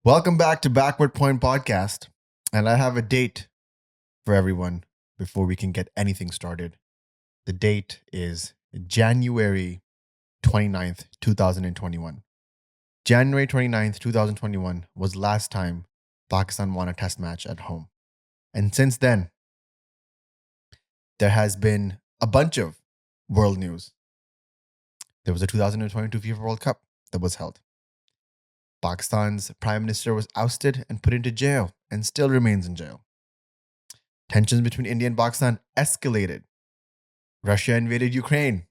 Welcome back to Backward Point Podcast. And I have a date for everyone before we can get anything started. The date is January 29th, 2021. January 29th, 2021 was the last time Pakistan won a test match at home. And since then, there has been a bunch of world news. There was a 2022 FIFA World Cup that was held. Pakistan's prime minister was ousted and put into jail and still remains in jail. Tensions between India and Pakistan escalated. Russia invaded Ukraine.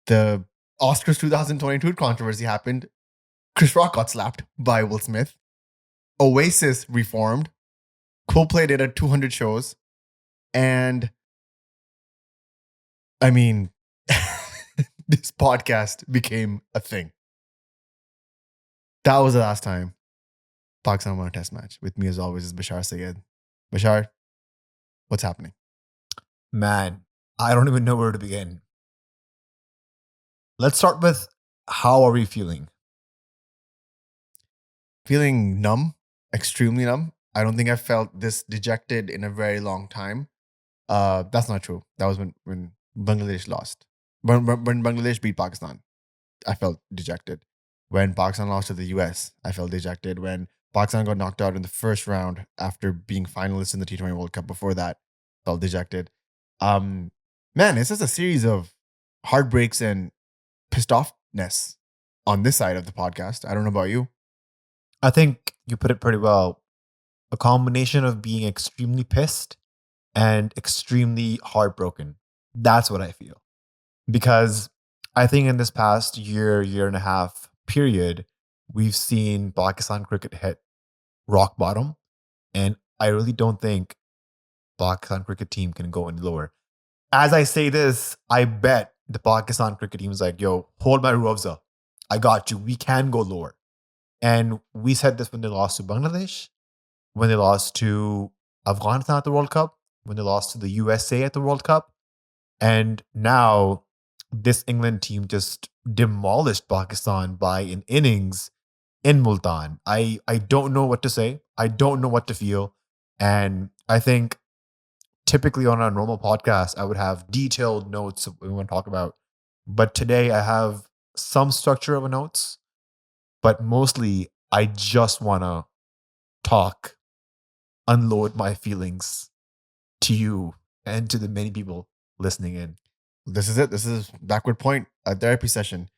The Oscars 2022 controversy happened. Chris Rock got slapped by Will Smith. Oasis reformed. Coldplay did 200 shows. And I mean, this podcast became a thing. That was the last time Pakistan won a test match. With me, as always, is Bashar Sayed. Bashar, what's happening? Man, I don't even know where to begin. Let's start with how are we feeling? Feeling numb, extremely numb. I don't think I've felt this dejected in a very long time. That's not true. That was when Bangladesh lost. When Bangladesh beat Pakistan, I felt dejected. When Pakistan lost to the US, I felt dejected. When Pakistan got knocked out in the first round after being finalists in the T20 World Cup before that, felt dejected. Man, it's just a series of heartbreaks and pissed offness on this side of the podcast. I don't know about you. I think you put it pretty well. A combination of being extremely pissed and extremely heartbroken. That's what I feel. Because I think in this past year and a half period, we've seen Pakistan cricket hit rock bottom. And I really don't think Pakistan cricket team can go any lower. As I say this, I bet the Pakistan cricket team is like, yo, hold my Rovza. I got you. We can go lower. And we said this when they lost to Bangladesh, when they lost to Afghanistan at the World Cup, when they lost to the USA at the World Cup. And now this England team just demolished Pakistan by an innings in Multan. I don't know what to say. I don't know what to feel. And I think typically on a normal podcast, I would have detailed notes of what we want to talk about. But today I have some structure of a notes, but mostly I just want to talk, unload my feelings to you and to the many people listening in. This is it. This is Backward Point, a therapy session.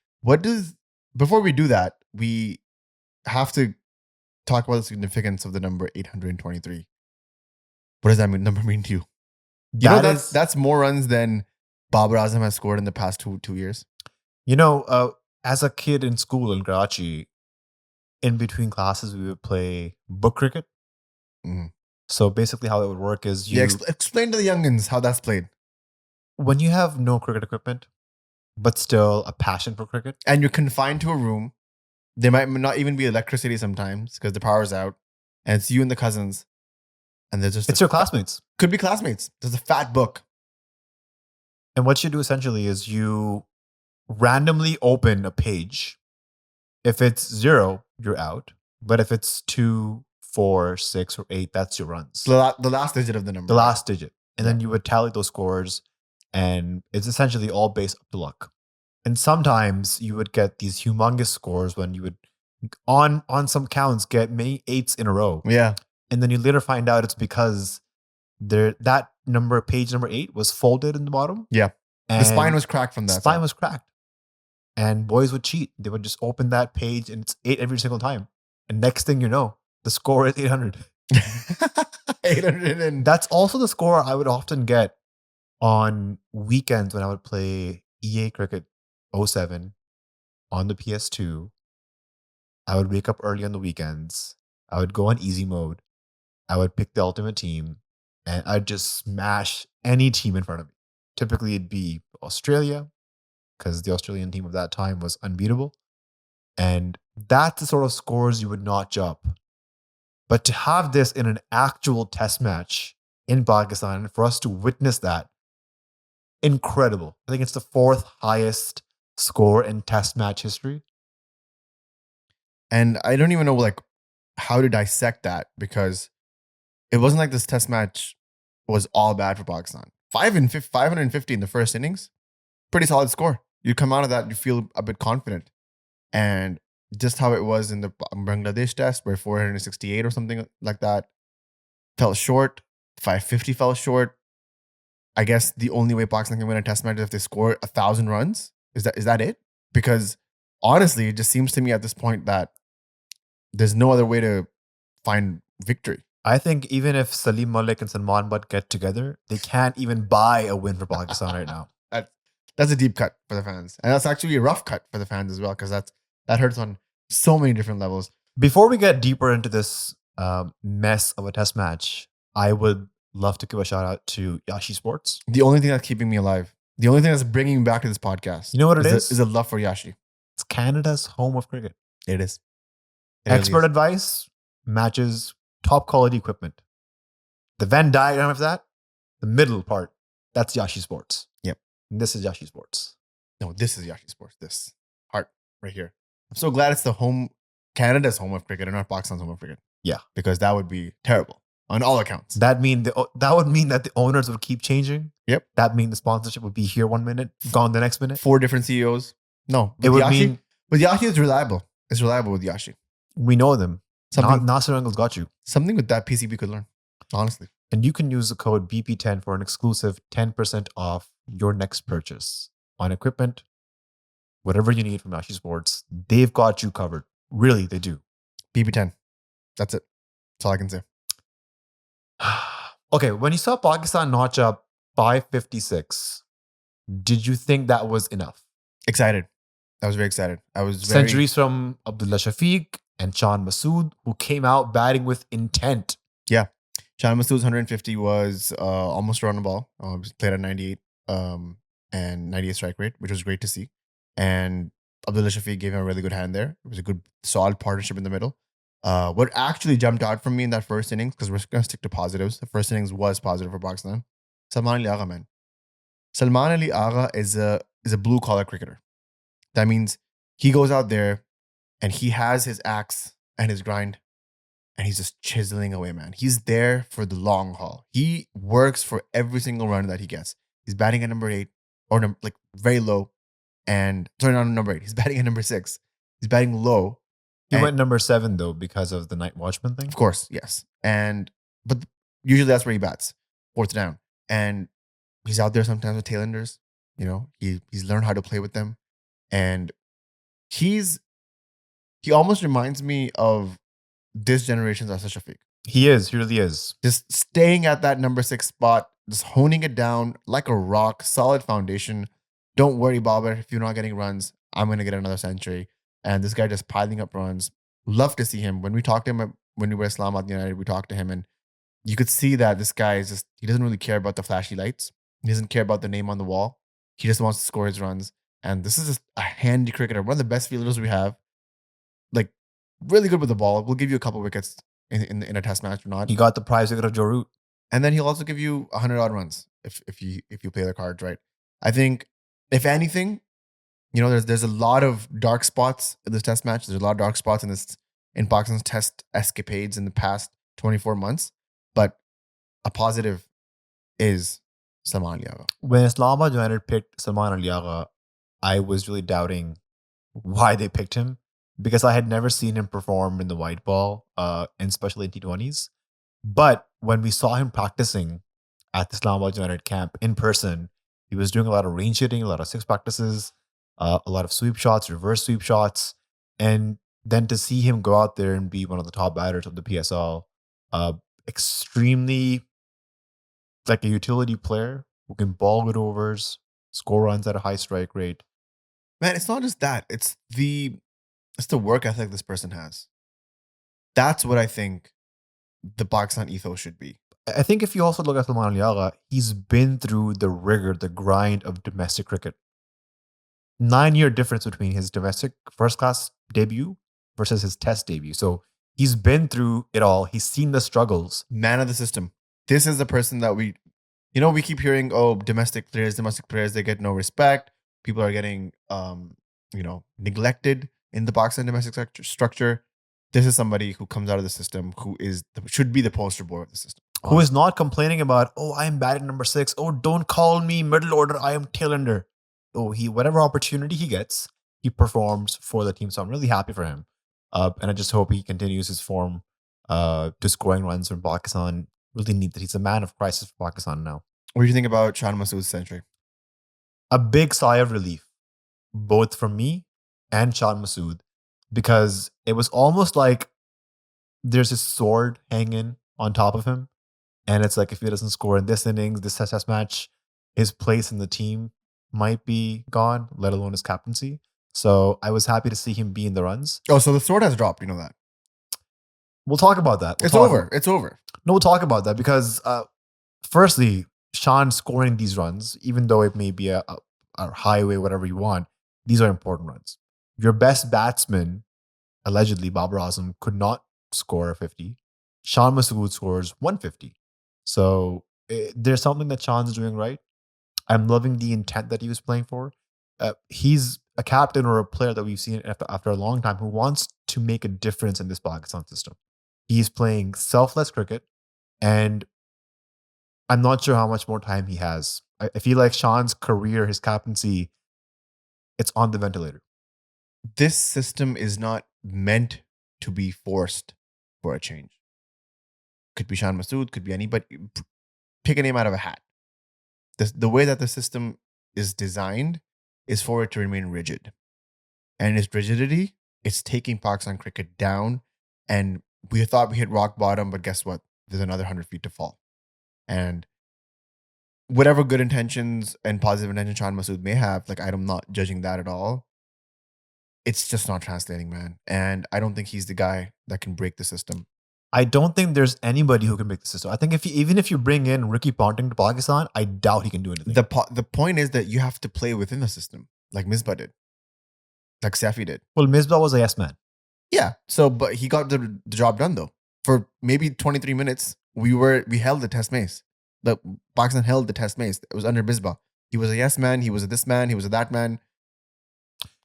Before we do that, we have to talk about the significance of the number 823. What does that number mean to you? That's more runs than Babar Azam has scored in the past two years. As a kid in school in Karachi, in between classes, we would play book cricket. Mm-hmm. So basically how it would work is explain to the youngins how that's played. When you have no cricket equipment, but still a passion for cricket. And you're confined to a room. There might not even be electricity sometimes because the power's out. And it's you and the cousins. And there's just... It's your classmates. Could be classmates. There's a fat book. And what you do essentially is you randomly open a page. If it's 0, you're out. But if it's 2, 4, 6, or 8, that's your runs. The last digit of the number. The last digit. And then you would tally those scores. And it's essentially all based up to luck. And sometimes you would get these humongous scores when you would, on some counts, get many 8s in a row. Yeah. And then you later find out it's because that number, page number 8, was folded in the bottom. Yeah. And the spine was cracked from that. Spine was cracked. And boys would cheat. They would just open that page and it's 8 every single time. And next thing you know, the score is 800. 800. And that's also the score I would often get on weekends when I would play EA Cricket 07 on the PS2. I would wake up early on the weekends. I would go on easy mode. I would pick the ultimate team and I'd just smash any team in front of me. Typically it'd be Australia because the Australian team of that time was unbeatable. And that's the sort of scores you would notch up. But to have this in an actual test match in Pakistan, for us to witness that, incredible. I think it's the 4th highest score in test match history. And I don't even know how to dissect that, because it wasn't like this test match was all bad for Pakistan. 550 in the first innings, pretty solid score. You come out of that, you feel a bit confident. And just how it was in the Bangladesh test, where 468 or something like that fell short, 550 fell short. I guess the only way Pakistan can win a test match is if they score 1,000 runs. Is that it? Because honestly, it just seems to me at this point that there's no other way to find victory. I think even if Salim Malik and Salman Butt get together, they can't even buy a win for Pakistan right now. That's a deep cut for the fans. And that's actually a rough cut for the fans as well, because that hurts on so many different levels. Before we get deeper into this mess of a test match, I would love to give a shout out to Yashi Sports. The only thing that's keeping me alive, the only thing that's bringing me back to this podcast, You know what it is? Is a love for Yashi. It's Canada's home of cricket. It is. Expert advice matches top quality equipment. The Venn diagram of that, the middle part, that's Yashi Sports. Yep. And this is Yashi Sports. No, this is Yashi Sports. This heart right here. I'm so glad it's Canada's home of cricket and not Pakistan's home of cricket. Yeah. Because that would be terrible on all accounts. That would mean that the owners would keep changing. Yep. That mean the sponsorship would be here 1 minute, gone the next minute. 4 different CEOs. No. It would mean... But Yashi is reliable. It's reliable with Yashi. We know them. Nasser Engel's got you. Something with that PCB could learn, honestly. And you can use the code BP10 for an exclusive 10% off your next purchase on equipment, whatever you need from Yashi Sports. They've got you covered. Really, they do. BP10. That's it. That's all I can say. Okay, when you saw Pakistan notch up 556, did you think that was enough? Excited. I was very excited. Centuries from Abdullah Shafiq and Shan Masood, who came out batting with intent. Yeah. Shan Masood's 150 was almost around the ball. Played at 98 and 98 strike rate, which was great to see. And Abdullah Shafiq gave him a really good hand there. It was a good, solid partnership in the middle. What actually jumped out from me in that first innings, because we're going to stick to positives. The first innings was positive for Pakistan. Salman Agha, man. Salman Agha is a blue-collar cricketer. That means he goes out there and he has his axe and his grind and he's just chiseling away, man. He's there for the long haul. He works for every single run that he gets. He's batting at number 8 or like very low. And sorry, not number 8. He's batting at number 6. He's batting low. He went number 7 though because of the night watchman thing. Of course, yes. But usually that's where he bats, 4th down. And he's out there sometimes with tailenders. You know, he's learned how to play with them. And he almost reminds me of this generation's Asad Shafiq. He really is. Just staying at that number 6 spot, just honing it down like a rock, solid foundation. Don't worry, Babar, if you're not getting runs, I'm going to get another century. And this guy just piling up runs. Love to see him. When we talked to him, when we were at Islamabad United, we talked to him and you could see that this guy is just, he doesn't really care about the flashy lights. He doesn't care about the name on the wall. He just wants to score his runs. And this is just a handy cricketer, one of the best fielders we have. Like, really good with the ball. We'll give you a couple wickets in a test match or not. He got the prize wicket of Joe Root. And then he'll also give you 100 odd runs if you play the cards right. I think, if anything, you know, there's a lot of dark spots in this test match. There's a lot of dark spots in Pakistan's test escapades in the past 24 months. But a positive is Salman Agha. When Islamabad United picked Salman Agha, I was really doubting why they picked him because I had never seen him perform in the white ball, and especially in T20s. But when we saw him practicing at the Islamabad United camp in person, he was doing a lot of range hitting, a lot of 6 practices, a lot of sweep shots, reverse sweep shots. And then to see him go out there and be one of the top batters of the PSL, extremely like a utility player who can ball good overs, score runs at a high strike rate. Man, it's not just that. It's the work ethic this person has. That's what I think the Pakistan ethos should be. I think if you also look at Salman Agha, he's been through the rigor, the grind of domestic cricket. 9-year difference between his domestic first-class debut versus his test debut. So he's been through it all. He's seen the struggles. Man of the system. This is the person that we keep hearing, oh, domestic players, they get no respect. People are getting, neglected in the Pakistan domestic structure. This is somebody who comes out of the system who should be the poster boy of the system. Who is not complaining about, oh, I'm batting number 6. Oh, don't call me middle order. I am tail ender. Oh, whatever opportunity he gets, he performs for the team. So I'm really happy for him. And I just hope he continues his form to scoring runs from Pakistan. Really neat that he's a man of crisis for Pakistan now. What do you think about Shan Masood's century? A big sigh of relief, both from me and Shan Masood, because it was almost like there's a sword hanging on top of him. And it's like, if he doesn't score in this innings, this test match, his place in the team might be gone, let alone his captaincy. So I was happy to see him be in the runs. Oh, so the sword has dropped. You know that. We'll talk about that. It's over. It's over. No, we'll talk about that because, firstly, Shan scoring these runs, even though it may be a highway, whatever you want, these are important runs. Your best batsman, allegedly Babar Azam, could not score a 50. Shan Masood scores 150. So there's something that Shan's doing right. I'm loving the intent that he was playing for. He's a captain or a player that we've seen after a long time who wants to make a difference in this Pakistan system. He's playing selfless cricket, and I'm not sure how much more time he has. I feel like Shan's career, his captaincy, it's on the ventilator. This system is not meant to be forced for a change. Could be Shan Masood, could be anybody. Pick a name out of a hat. The way that the system is designed is for it to remain rigid. And its rigidity, it's taking Pakistan cricket down. And we thought we hit rock bottom, but guess what? There's another 100 feet to fall. And whatever good intentions and positive intentions Shan Masood may have, like, I'm not judging that at all. It's just not translating, man. And I don't think he's the guy that can break the system. I don't think there's anybody who can break the system. I think even if you bring in Ricky Ponting to Pakistan, I doubt he can do anything. The point is that you have to play within the system, like Misbah did, like Safi did. Well, Misbah was a yes man. Yeah. So, but he got the job done though. For maybe 23 minutes, we held the test mace. The Pakistan held the test mace. It was under Misbah. He was a yes man. He was a this man. He was a that man.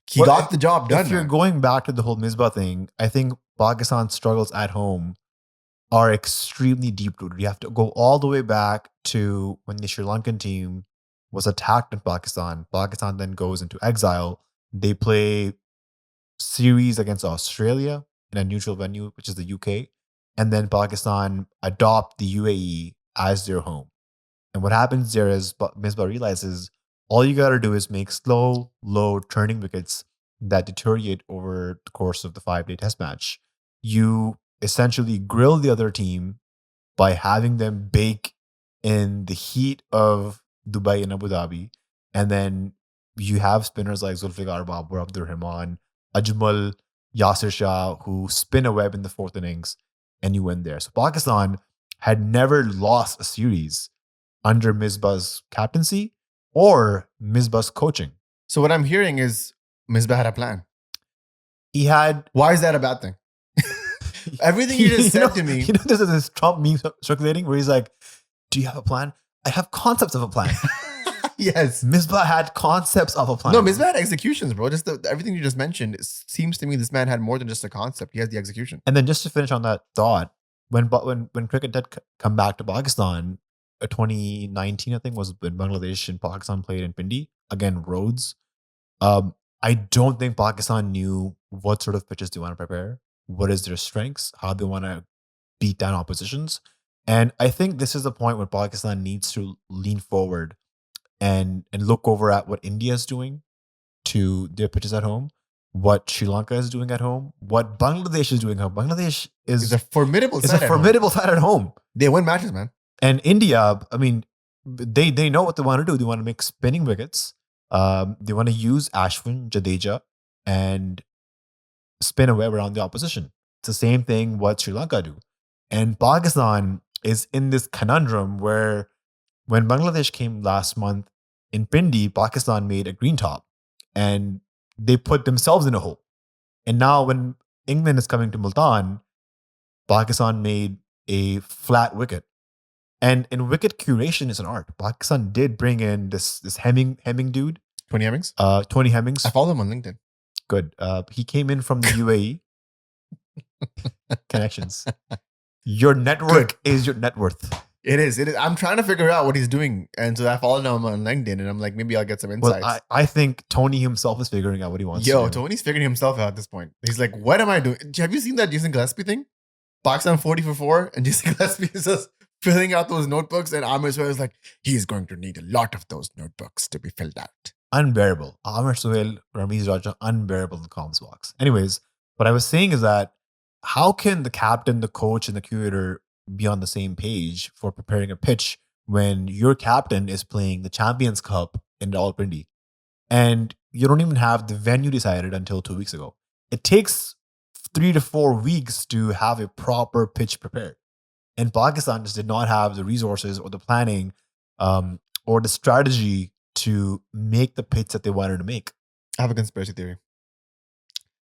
He got the job done. If you're going back to the whole Misbah thing, I think Pakistan's struggles at home are extremely deep-rooted. You have to go all the way back to when the Sri Lankan team was attacked in Pakistan. Pakistan then goes into exile. They play series against Australia in a neutral venue, which is the UK. And then Pakistan adopt the UAE as their home. And what happens there is Misbah realizes all you got to do is make slow, low turning wickets that deteriorate over the course of the 5-day test match. You essentially grill the other team by having them bake in the heat of Dubai and Abu Dhabi. And then you have spinners like Zulfikar Babar, Abdur Rahman, Ajmal, Yasir Shah, who spin a web in the 4th innings, and you win there. So Pakistan had never lost a series under Misbah's captaincy or Misbah's coaching. So what I'm hearing is Misbah had a plan. He had... Why is that a bad thing? Everything you just said to me. You know, there's this Trump meme circulating where he's like, do you have a plan? I have concepts of a plan. Yes. Misbah had concepts of a plan. No, Misbah had executions, bro. Just everything you just mentioned, it seems to me this man had more than just a concept. He has the execution. And then just to finish on that thought, when cricket did come back to Pakistan, 2019, I think, was when Bangladesh and Pakistan played in Pindi. Again, roads. I don't think Pakistan knew what sort of pitches they want to prepare. What is their strengths? How they want to beat down oppositions. And I think this is the point where Pakistan needs to lean forward and look over at what India is doing to their pitches at home, what Sri Lanka is doing at home, what Bangladesh is doing at home. Bangladesh is a formidable side at home. They win matches, man. And India, I mean, they know what they want to do. They want to make spinning wickets. They want to use Ashwin, Jadeja, and spin a web around the opposition. It's the same thing what Sri Lanka do. And Pakistan is in this conundrum where when Bangladesh came last month in Pindi, Pakistan made a green top and they put themselves in a hole. And now when England is coming to Multan, Pakistan made a flat wicket. And wicket curation is an art. Pakistan did bring in this Hemming dude. Tony Hemmings? Tony Hemmings. I follow him on LinkedIn. Good. He came in from the UAE Connections. Your network is your net worth. It is. I'm trying to figure out what he's doing. And so I followed him on LinkedIn and I'm like, maybe I'll get some insights. Well, I think Tony himself is figuring out what he wants to do. Tony's figuring himself out at this point. He's like, what am I doing? Have you seen that Jason Gillespie thing? Pakistan 40 for 4 and Jason Gillespie is just filling out those notebooks and Amir Sohail is like, he's going to need a lot of those notebooks to be filled out. Unbearable. Amir Sohail, Ramiz Raja, unbearable in the comms box. Anyways, what I was saying is that how can the captain, the coach, and the curator be on the same page for preparing a pitch when your captain is playing the Champions Cup in Rawalpindi and you don't even have the venue decided until 2 weeks ago? It takes 3 to 4 weeks to have a proper pitch prepared. And Pakistan just did not have the resources or the planning or the strategy to make the pitch that they wanted to make. I have a conspiracy theory.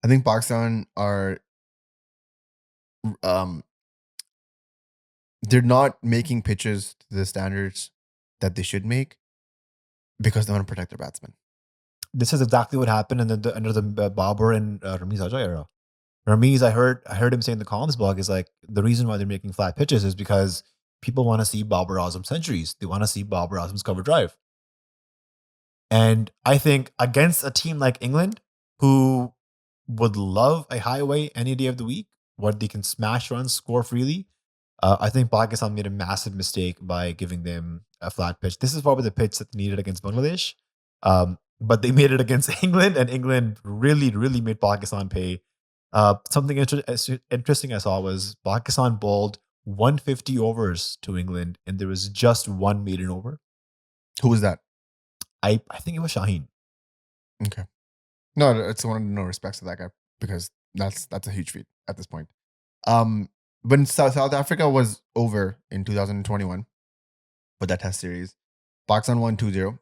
I think Pakistan are they're not making pitches to the standards that they should make because they want to protect their batsmen. This is exactly what happened under the Babar and Ramiz Raja era. Ramiz, I heard him say in the columns blog is like the reason why they're making flat pitches is because people want to see Babar Azam centuries. They want to see Babar Azam's cover drive. And I think against a team like England, who would love a highway any day of the week, where they can smash runs, score freely, I think Pakistan made a massive mistake by giving them a flat pitch. This is probably the pitch that they needed against Bangladesh. But they made it against England, and England really, really made Pakistan pay. Something interesting I saw was Pakistan bowled 150 overs to England, and there was just one maiden over. Who was that? I think it was Shaheen. Okay. No, it's one of no respects to that guy because that's a huge feat at this point. When South Africa was over in 2021 with that test series, Pakistan won 2-0.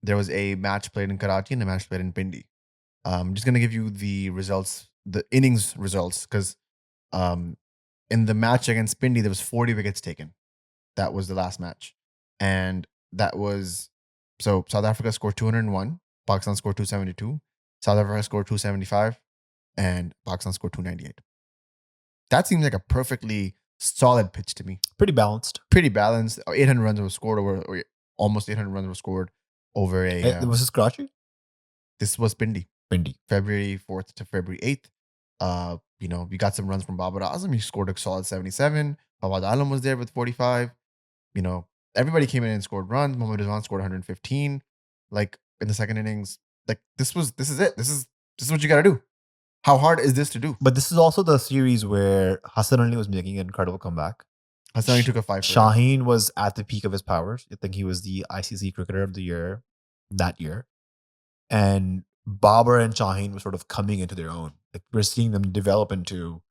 There was a match played in Karachi and a match played in Pindi. I'm just going to give you the results, the innings results, because in the match against Pindi, there was 40 wickets taken. That was the last match. And that was, so South Africa scored 201, Pakistan scored 272, South Africa scored 275, and Pakistan scored 298. That seems like a perfectly solid pitch to me. Pretty balanced. 800 runs were scored over, or almost 800 runs were scored over a. Was this Karachi? This was Pindi. Pindi. February 4th to February 8th. We got some runs from Babar Azam. He scored a solid 77. Babar Azam was there with 45. Everybody came in and scored runs. Mohammad Rizwan scored 115. Like in the second innings, like this is it. This is what you got to do. How hard is this to do? But this is also the series where Hassan Ali was making an incredible comeback. Hassan Ali took a 5. Shaheen was at the peak of his powers. I think he was the ICC Cricketer of the Year that year. And Babar and Shaheen were sort of coming into their own. Like we're seeing them develop into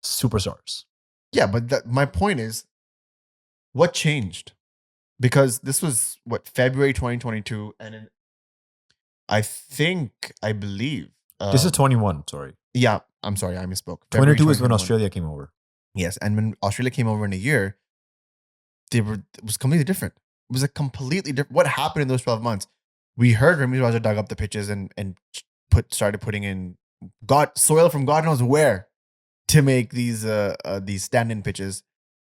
superstars. Yeah, but my point is, what changed? Because this was February 2022, and I believe this is 21. Sorry. Yeah, I'm sorry, I misspoke. 22 is when Australia came over. Yes, and when Australia came over in a year, it was completely different. It was a completely different. What happened in those 12 months? We heard Ramiz Raja dug up the pitches and started putting in soil from God knows where to make these stand-in pitches,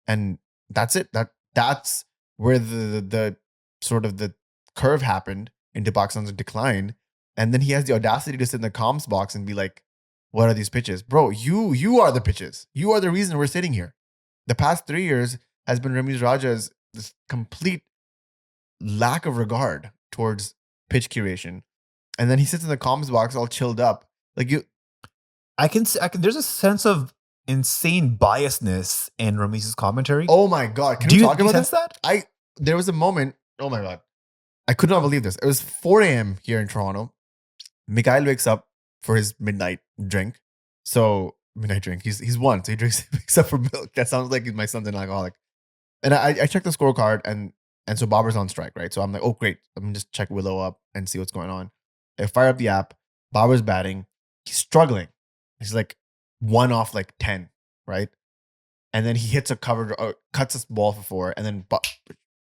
and that's it. That's where the sort of the curve happened into Pakistan's decline. And then he has the audacity to sit in the comms box and be like, what are these pitches? Bro, you are the pitches. You are the reason we're sitting here. The past 3 years has been Ramiz Raja's this complete lack of regard towards pitch curation. And then he sits in the comms box all chilled up. Like I can there's a sense of insane biasness in Ramiz's commentary. Oh my God. Can we talk about that? There was a moment. Oh my God. I could not believe this. It was 4 a.m. here in Toronto. Mikhail wakes up for his midnight drink. So midnight drink. He's one. So he wakes up for milk. That sounds like my son's an alcoholic. And I checked the scorecard and so Babar's on strike, right? So I'm like, oh great. Let me just check Willow up and see what's going on. I fire up the app. Babar's batting. He's struggling. He's like 1 off like 10, right? And then he hits a cover, cuts his ball for 4, and then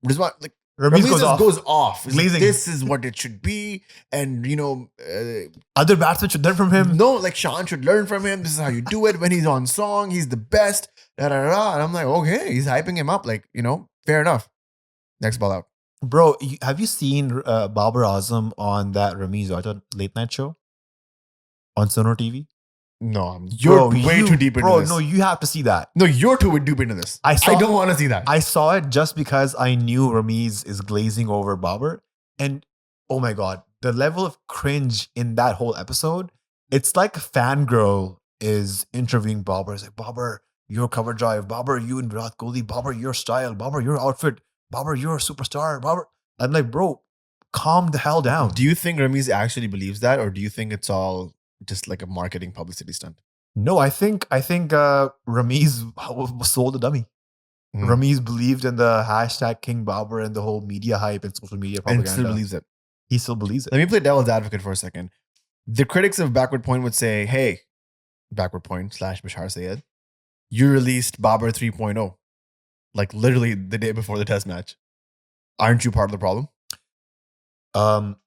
Rizwan, like Ramiz goes just off. goes off. He's like, Glazing. this is what it should be. And, Other batsmen should learn from him. no, like Shan should learn from him. This is how you do it. When he's on song, he's the best. Da, da, da, da. And I'm like, okay, he's hyping him up. Like, fair enough. Next ball out. Bro, have you seen Babar Azam on that Ramiz Raja late night show on Sonor TV? No, you're way too deep into this. No, you have to see that. No, you're too deep into this. I don't want to see that. I saw it just because I knew Ramiz is glazing over Babar. And oh my God, the level of cringe in that whole episode, it's like a fangirl is interviewing Babar. It's like, Babar, your cover drive. Babar, you and Virat Kohli. Babar, your style. Babar, your outfit. Babar, you're a superstar. Babar. I'm like, bro, calm the hell down. Do you think Ramiz actually believes that, or do you think it's all just like a marketing publicity stunt? No, I think Ramiz sold a dummy. Ramiz believed in the hashtag King Babar and the whole media hype and social media propaganda. And still believes it. He still believes it. Let me play devil's advocate for a second. The critics of Backward Point would say, hey, Backward Point / Bashar Sayed, you released Babar 3.0, like literally the day before the test match. Aren't you part of the problem?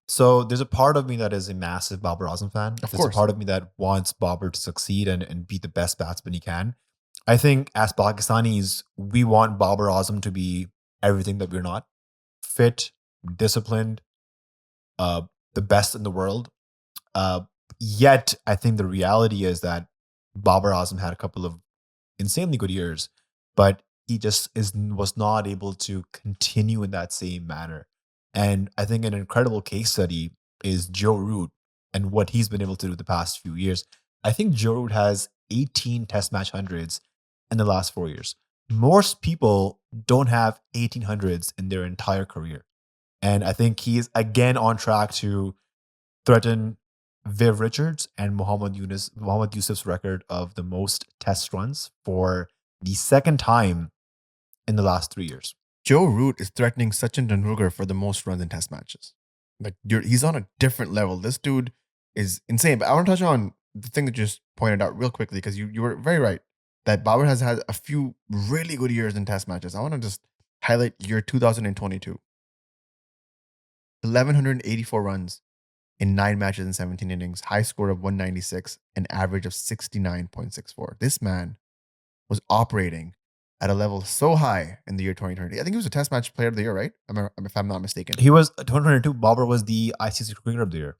So there's a part of me that is a massive Babar Azam fan. There's a part of me that wants Babar to succeed and be the best batsman he can. I think as Pakistanis, we want Babar Azam to be everything that we're not. Fit, disciplined, the best in the world. Yet, I think the reality is that Babar Azam had a couple of insanely good years, but he just was not able to continue in that same manner. And I think an incredible case study is Joe Root and what he's been able to do the past few years. I think Joe Root has 18 test match hundreds in the last 4 years. Most people don't have 1800s in their entire career. And I think he is again on track to threaten Viv Richards and Mohammad Yusuf's record of the most test runs for the second time in the last 3 years. Joe Root is threatening Sachin Tendulkar for the most runs in test matches. Like he's on a different level. This dude is insane. But I want to touch on the thing that you just pointed out real quickly, because you were very right that Babar has had a few really good years in test matches. I want to just highlight year 2022. 1,184 runs in 9 matches and 17 innings, high score of 196, an average of 69.64. This man was operating at a level so high in the year 2020. I think he was a test match player of the year, right? If I'm not mistaken. He was 2022. Babar was the ICC Cricketer of the Year.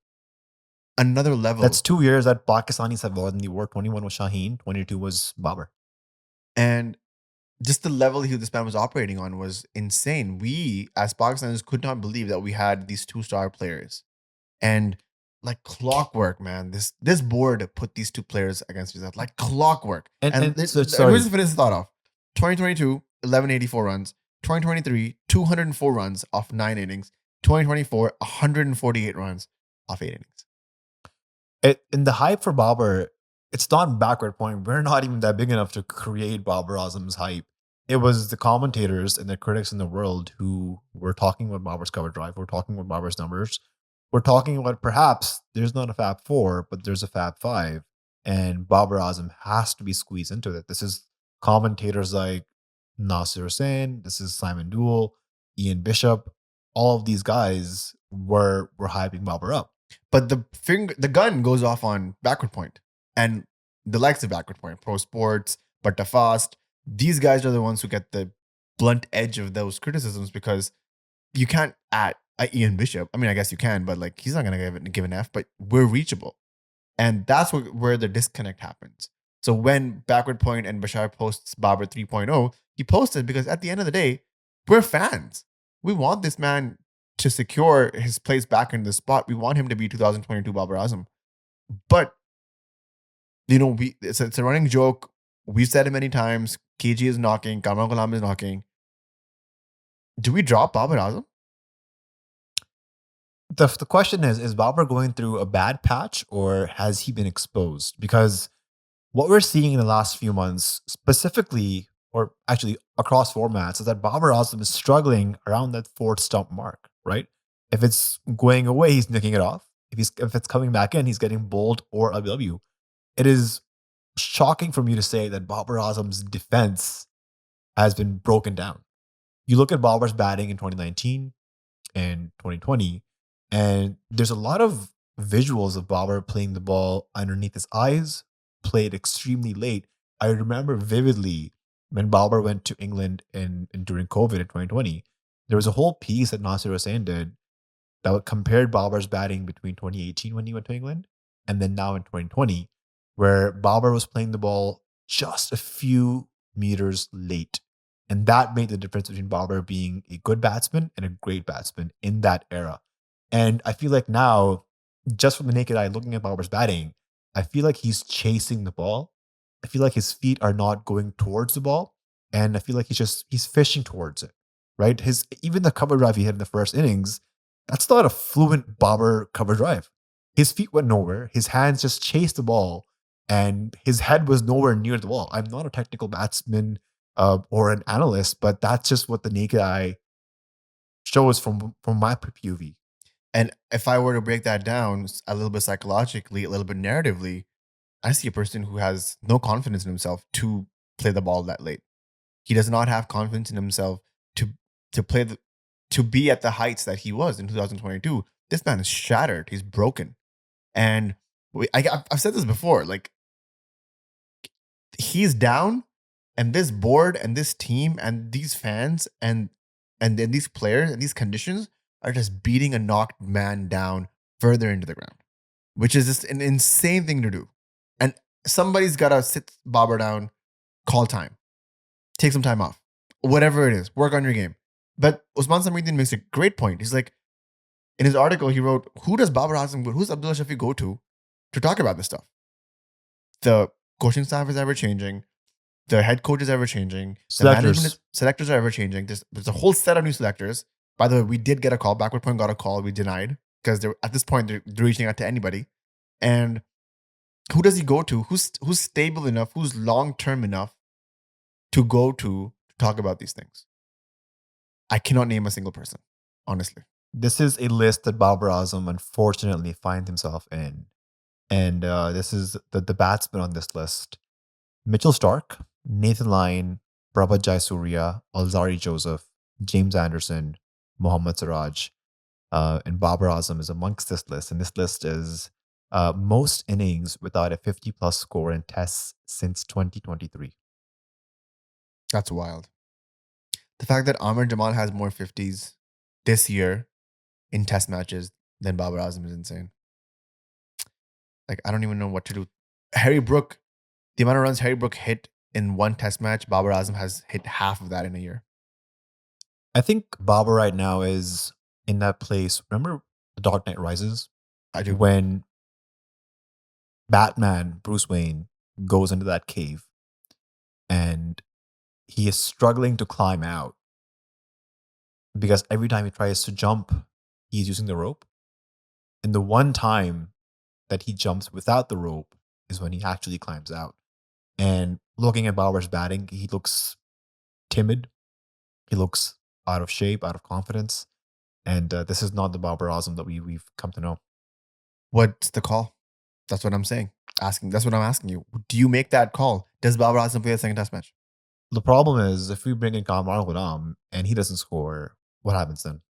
Another level. That's 2 years that Pakistanis have won the award. 21 was Shaheen, 22 was Babar. And just the level this man was operating on was insane. We, as Pakistanis, could not believe that we had these 2-star players. And like clockwork, man. This board put these 2 players against each other like clockwork. And so, let me just finish the thought off. 2022, 1,184 runs. 2023, 204 runs off 9 innings. 2024, 148 runs off 8 innings. In the hype for Babar, it's not Backward Point. We're not even that big enough to create Babar Azam's hype. It was the commentators and the critics in the world who were talking about Babar's cover drive. We're talking about Babar's numbers. We're talking about perhaps there's not a Fab 4, but there's a Fab 5. And Babar Azam has to be squeezed into it. This is commentators like Nasir Hussain, this is Simon Dewell, Ian Bishop. All of these guys were hyping Babar up. But the gun goes off on Backward Point and the likes of Backward Point, Pro Sports, But Fast. These guys are the ones who get the blunt edge of those criticisms, because you can't at Ian Bishop. I mean, I guess you can, but like he's not gonna give an F. But we're reachable, and that's where the disconnect happens. So when Backward Point and Bashar posts Babar 3.0, he posted because at the end of the day, we're fans. We want this man to secure his place back in the spot. We want him to be 2022 Babar Azam. But, it's a running joke. We've said it many times. KG is knocking. Kamran Ghulam is knocking. Do we drop Babar Azam? The question is Babar going through a bad patch, or has he been exposed? Because what we're seeing in the last few months, specifically, or actually across formats, is that Babar Azam is struggling around that 4th stump mark, right? If it's going away, he's nicking it off. If it's coming back in, he's getting bowled or LBW. It is shocking for me to say that Babar Azam's defense has been broken down. You look at Babar's batting in 2019, in 2020. And there's a lot of visuals of Babar playing the ball underneath his eyes, played extremely late. I remember vividly when Babar went to England during COVID in 2020, there was a whole piece that Nasir Hussain did that compared Babar's batting between 2018 when he went to England and then now in 2020, where Babar was playing the ball just a few meters late. And that made the difference between Babar being a good batsman and a great batsman in that era. And I feel like now, just from the naked eye looking at Babar's batting, I feel like he's chasing the ball. I feel like his feet are not going towards the ball. And I feel like he's fishing towards it. Right? Even the cover drive he had in the first innings, that's not a fluent Babar cover drive. His feet went nowhere. His hands just chased the ball, and his head was nowhere near the ball. I'm not a technical batsman or an analyst, but that's just what the naked eye shows from my POV. And if I were to break that down a little bit psychologically, a little bit narratively, I see a person who has no confidence in himself to play the ball that late. He does not have confidence in himself to play to be at the heights that he was in 2022. This man is shattered. He's broken. And I've said this before, like, he's down, and this board and this team and these fans and then these players and these conditions are just beating a knocked man down further into the ground, which is just an insane thing to do. And somebody's got to sit Babar down, call time, take some time off, whatever it is, work on your game. But Usman Samiuddin makes a great point. He's like, in his article, he wrote, who does Babar Azam, who's Abdullah Shafi go to talk about this stuff? The coaching staff is ever changing. The head coach is ever changing. Selectors are ever changing. There's a whole set of new selectors. By the way, we did get a call. Backward Point got a call. We denied because at this point they're reaching out to anybody. And who does he go to? Who's stable enough? Who's long term enough to go to talk about these things? I cannot name a single person, honestly. This is a list that Babar Azam unfortunately finds himself in. And this is the batsmen on this list. Mitchell Starc, Nathan Lyon, Prabhat Jayasuriya, Alzari Joseph, James Anderson, Mohammad Siraj, and Babar Azam is amongst this list. And this list is most innings without a 50-plus score in tests since 2023. That's wild. The fact that Amir Jamal has more 50s this year in test matches than Babar Azam is insane. Like, I don't even know what to do. Harry Brook, the amount of runs Harry Brook hit in one test match, Babar Azam has hit half of that in a year. I think Babar right now is in that place. Remember The Dark Knight Rises? I do. When Batman, Bruce Wayne, goes into that cave and he is struggling to climb out because every time he tries to jump, he's using the rope. And the one time that he jumps without the rope is when he actually climbs out. And looking at Babar's batting, he looks timid. He looks out of shape, out of confidence. And this is not the Babar Azam that we've come to know. What's the call? That's what I'm saying. That's what I'm asking you. Do you make that call? Does Babar Azam play the second test match? The problem is if we bring in Kamran Ghulam and he doesn't score, what happens then?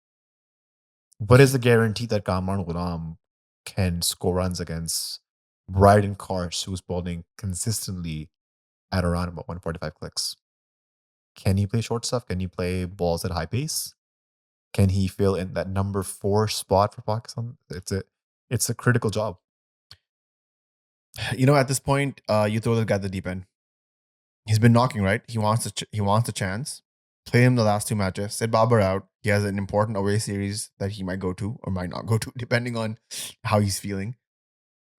What is the guarantee that Kamran Ghulam can score runs against Bryden Karsh, who's bowling consistently at around about 145 clicks? Can he play short stuff? Can he play balls at high pace? Can he fill in that number 4 spot for Pakistan? It's a critical job. You know, at this point, you throw the guy at the deep end. He's been knocking, right? He wants a chance. Play him the last 2 matches. Sit Babar out. He has an important away series that he might go to or might not go to, depending on how he's feeling.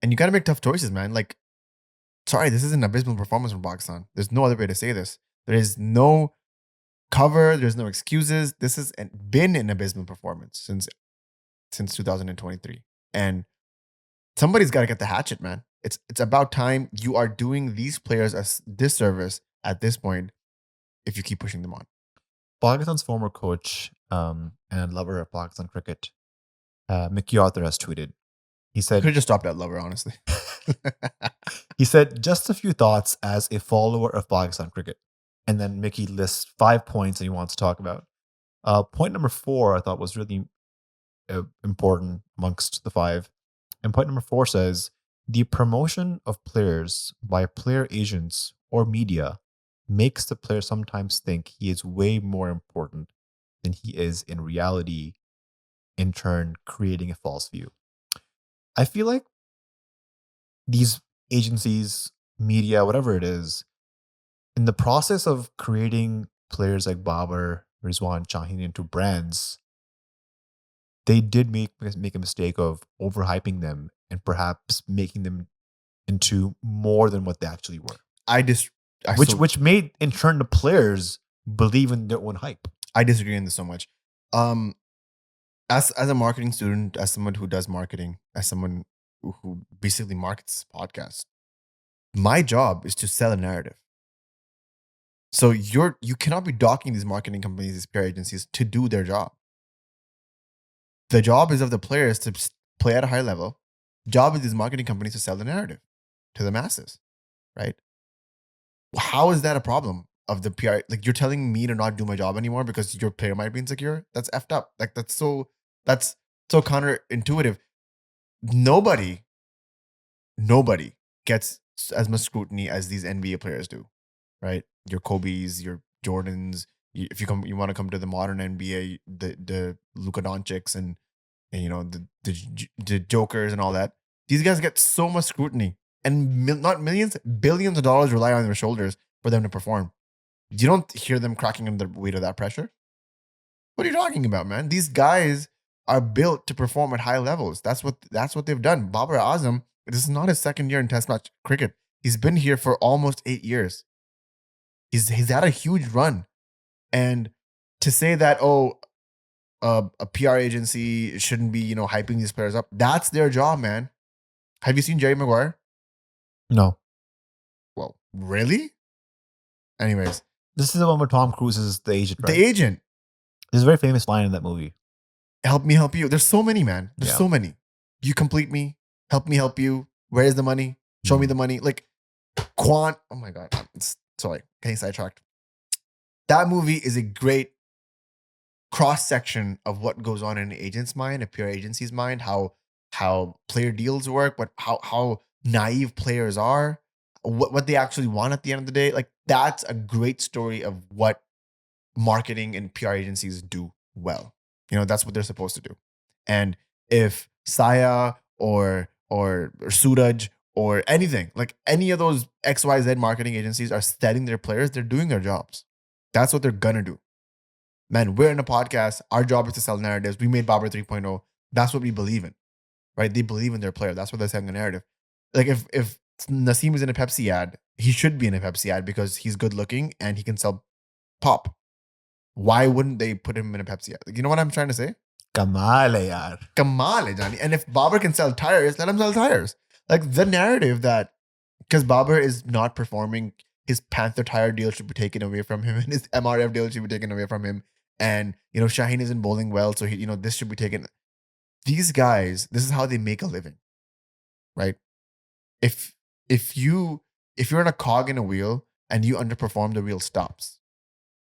And you got to make tough choices, man. Like, sorry, this is an abysmal performance from Pakistan. There's no other way to say this. There is no cover. There's no excuses. This has been an abysmal performance since 2023. And somebody's got to get the hatchet, man. It's about time. You are doing these players a disservice at this point if you keep pushing them on. Pakistan's former coach and lover of Pakistan cricket, Mickey Arthur, has tweeted. He said, could have just stopped at lover, honestly. He said, just a few thoughts as a follower of Pakistan cricket. And then Mickey lists 5 points that he wants to talk about. Point number 4, I thought was really important amongst the five. And point number 4 says the promotion of players by player agents or media makes the player sometimes think he is way more important than he is in reality, in turn, creating a false view. I feel like these agencies, media, whatever it is, in the process of creating players like Babar, Rizwan, Shaheen into brands, they did make a mistake of overhyping them and perhaps making them into more than what they actually were. Which made in turn the players believe in their own hype. I disagree on this so much. As a marketing student, as someone who does marketing, as someone who basically markets podcasts, my job is to sell a narrative. So you cannot be docking these marketing companies, these PR agencies to do their job. The job is of the players to play at a high level. Job of these marketing companies to sell the narrative to the masses, right? How is that a problem of the PR? Like, you're telling me to not do my job anymore because your player might be insecure? That's effed up. Like, that's so counterintuitive. Nobody gets as much scrutiny as these NBA players do, right? Your Kobe's, your Jordans. If you want to come to the modern NBA, the Luka Doncics and you know the Jokers and all that. These guys get so much scrutiny, and not millions, billions of dollars rely on their shoulders for them to perform. You don't hear them cracking under the weight of that pressure. What are you talking about, man? These guys are built to perform at high levels. That's what they've done. Babar Azam, this is not his second year in Test match cricket. He's been here for almost 8 years. He's had a huge run, and to say that a PR agency shouldn't be hyping these players up, that's their job, man. Have you seen Jerry Maguire? No. Well, really? Anyways, this is the one where Tom Cruise is the agent, right? The agent. There's a very famous line in that movie. Help me help you. There's so many, man. There's so many. You complete me. Help me help you. Where's the money? Show me the money. Like, oh my God. Sorry, getting sidetracked. That movie is a great cross section of what goes on in an agent's mind, a PR agency's mind, how player deals work, how naive players are, what they actually want at the end of the day. Like, that's a great story of what marketing and PR agencies do well. That's what they're supposed to do. And if Saya or Suraj or anything, like any of those XYZ marketing agencies are studying their players, they're doing their jobs. That's what they're gonna do. Man, we're in a podcast. Our job is to sell narratives. We made Babar 3.0. That's what we believe in, right? They believe in their player. That's what they're selling a narrative. Like, if Naseem is in a Pepsi ad, he should be in a Pepsi ad because he's good looking and he can sell pop. Why wouldn't they put him in a Pepsi ad? Like, you know what I'm trying to say? Kamal hai yaar. Kamal hai, Johnny. And if Babar can sell tires, let him sell tires. Like, the narrative that because Babar is not performing, his Panther tire deal should be taken away from him, and his MRF deal should be taken away from him. And Shaheen isn't bowling well, so this should be taken. These guys, this is how they make a living, right? If you're in a cog in a wheel and you underperform, the wheel stops.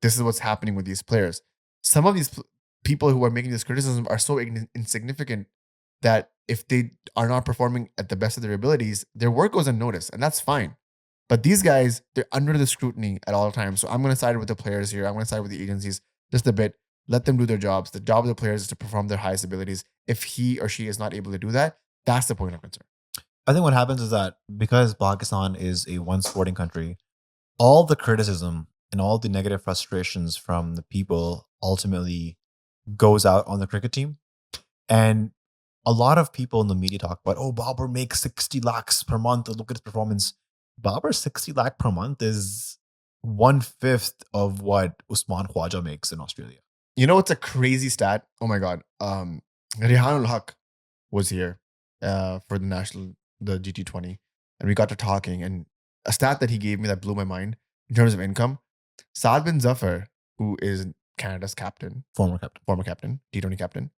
This is what's happening with these players. Some of these people who are making this criticism are so insignificant that if they are not performing at the best of their abilities, their work goes unnoticed, and that's fine. But these guys, they're under the scrutiny at all times. So I'm going to side with the players here. I'm going to side with the agencies just a bit. Let them do their jobs. The job of the players is to perform their highest abilities. If he or she is not able to do that, that's the point of concern. I think what happens is that because Pakistan is a one sporting country, all the criticism and all the negative frustrations from the people ultimately goes out on the cricket team. And a lot of people in the media talk about, oh, Babar makes 60 lakhs per month. Look at his performance. Babar's 60 lakh per month is 1/5 of what Usman Khwaja makes in Australia. You know what's a crazy stat? Oh my God. Rehanul Haq was here for the GT20, and we got to talking, and a stat that he gave me that blew my mind in terms of income. Saad bin Zafar, who is Canada's captain, former captain, T20 captain,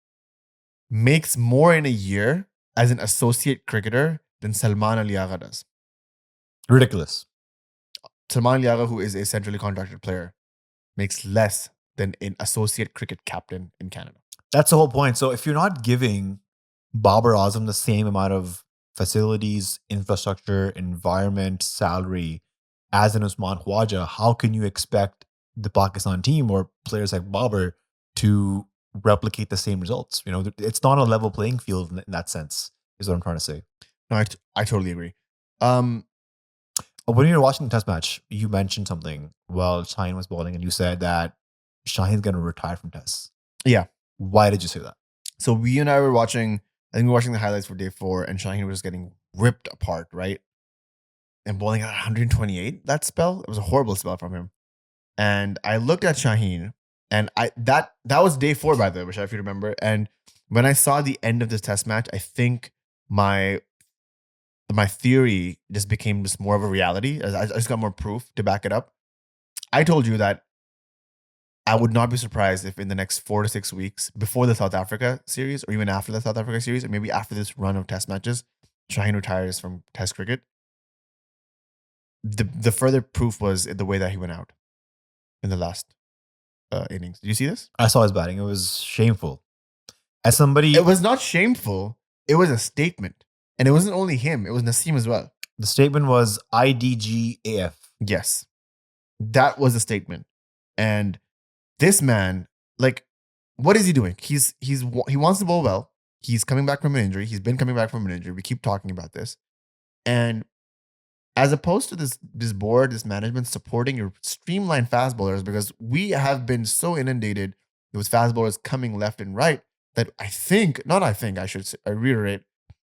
makes more in a year as an associate cricketer than Salman Agha does. Ridiculous. Salman Agha, who is a centrally contracted player, makes less than an associate cricket captain in Canada. That's the whole point. So if you're not giving Babar Azam the same amount of facilities, infrastructure, environment, salary as an Usman Khwaja, how can you expect the Pakistan team or players like Babar to replicate the same results? You know, it's not a level playing field in that sense, is what I'm trying to say. No, I totally agree. Um, When you were watching the test match, you mentioned something while Shaheen was bowling, and you said that Shaheen's going to retire from tests. yeah. Why did you say that? So we and I were watching. I think we were watching the highlights for day 4, and Shaheen was getting ripped apart, right? And bowling at 128. That spell, it was a horrible spell from him. And I looked at Shaheen, and that was day 4, by the way, which if you remember. And when I saw the end of this test match, I think my theory just became just more of a reality. I just got more proof to back it up. I told you that I would not be surprised if in the next 4 to 6 weeks, before the South Africa series, or even after the South Africa series, or maybe after this run of test matches, Shaheen retires from test cricket. The further proof was the way that he went out in the last innings. Did you see this? I saw his batting. It was shameful. As somebody, It was not shameful. It was a statement. And it wasn't only him. It was Naseem as well. the statement was IDGAF. Yes. That was the statement. And this man, like, what is he doing? He wants to bowl well. He's coming back from an injury. He's been coming back from an injury. We keep talking about this. And as opposed to this board, this management supporting your streamlined fast bowlers, because we have been so inundated with fast bowlers coming left and right that I reiterate,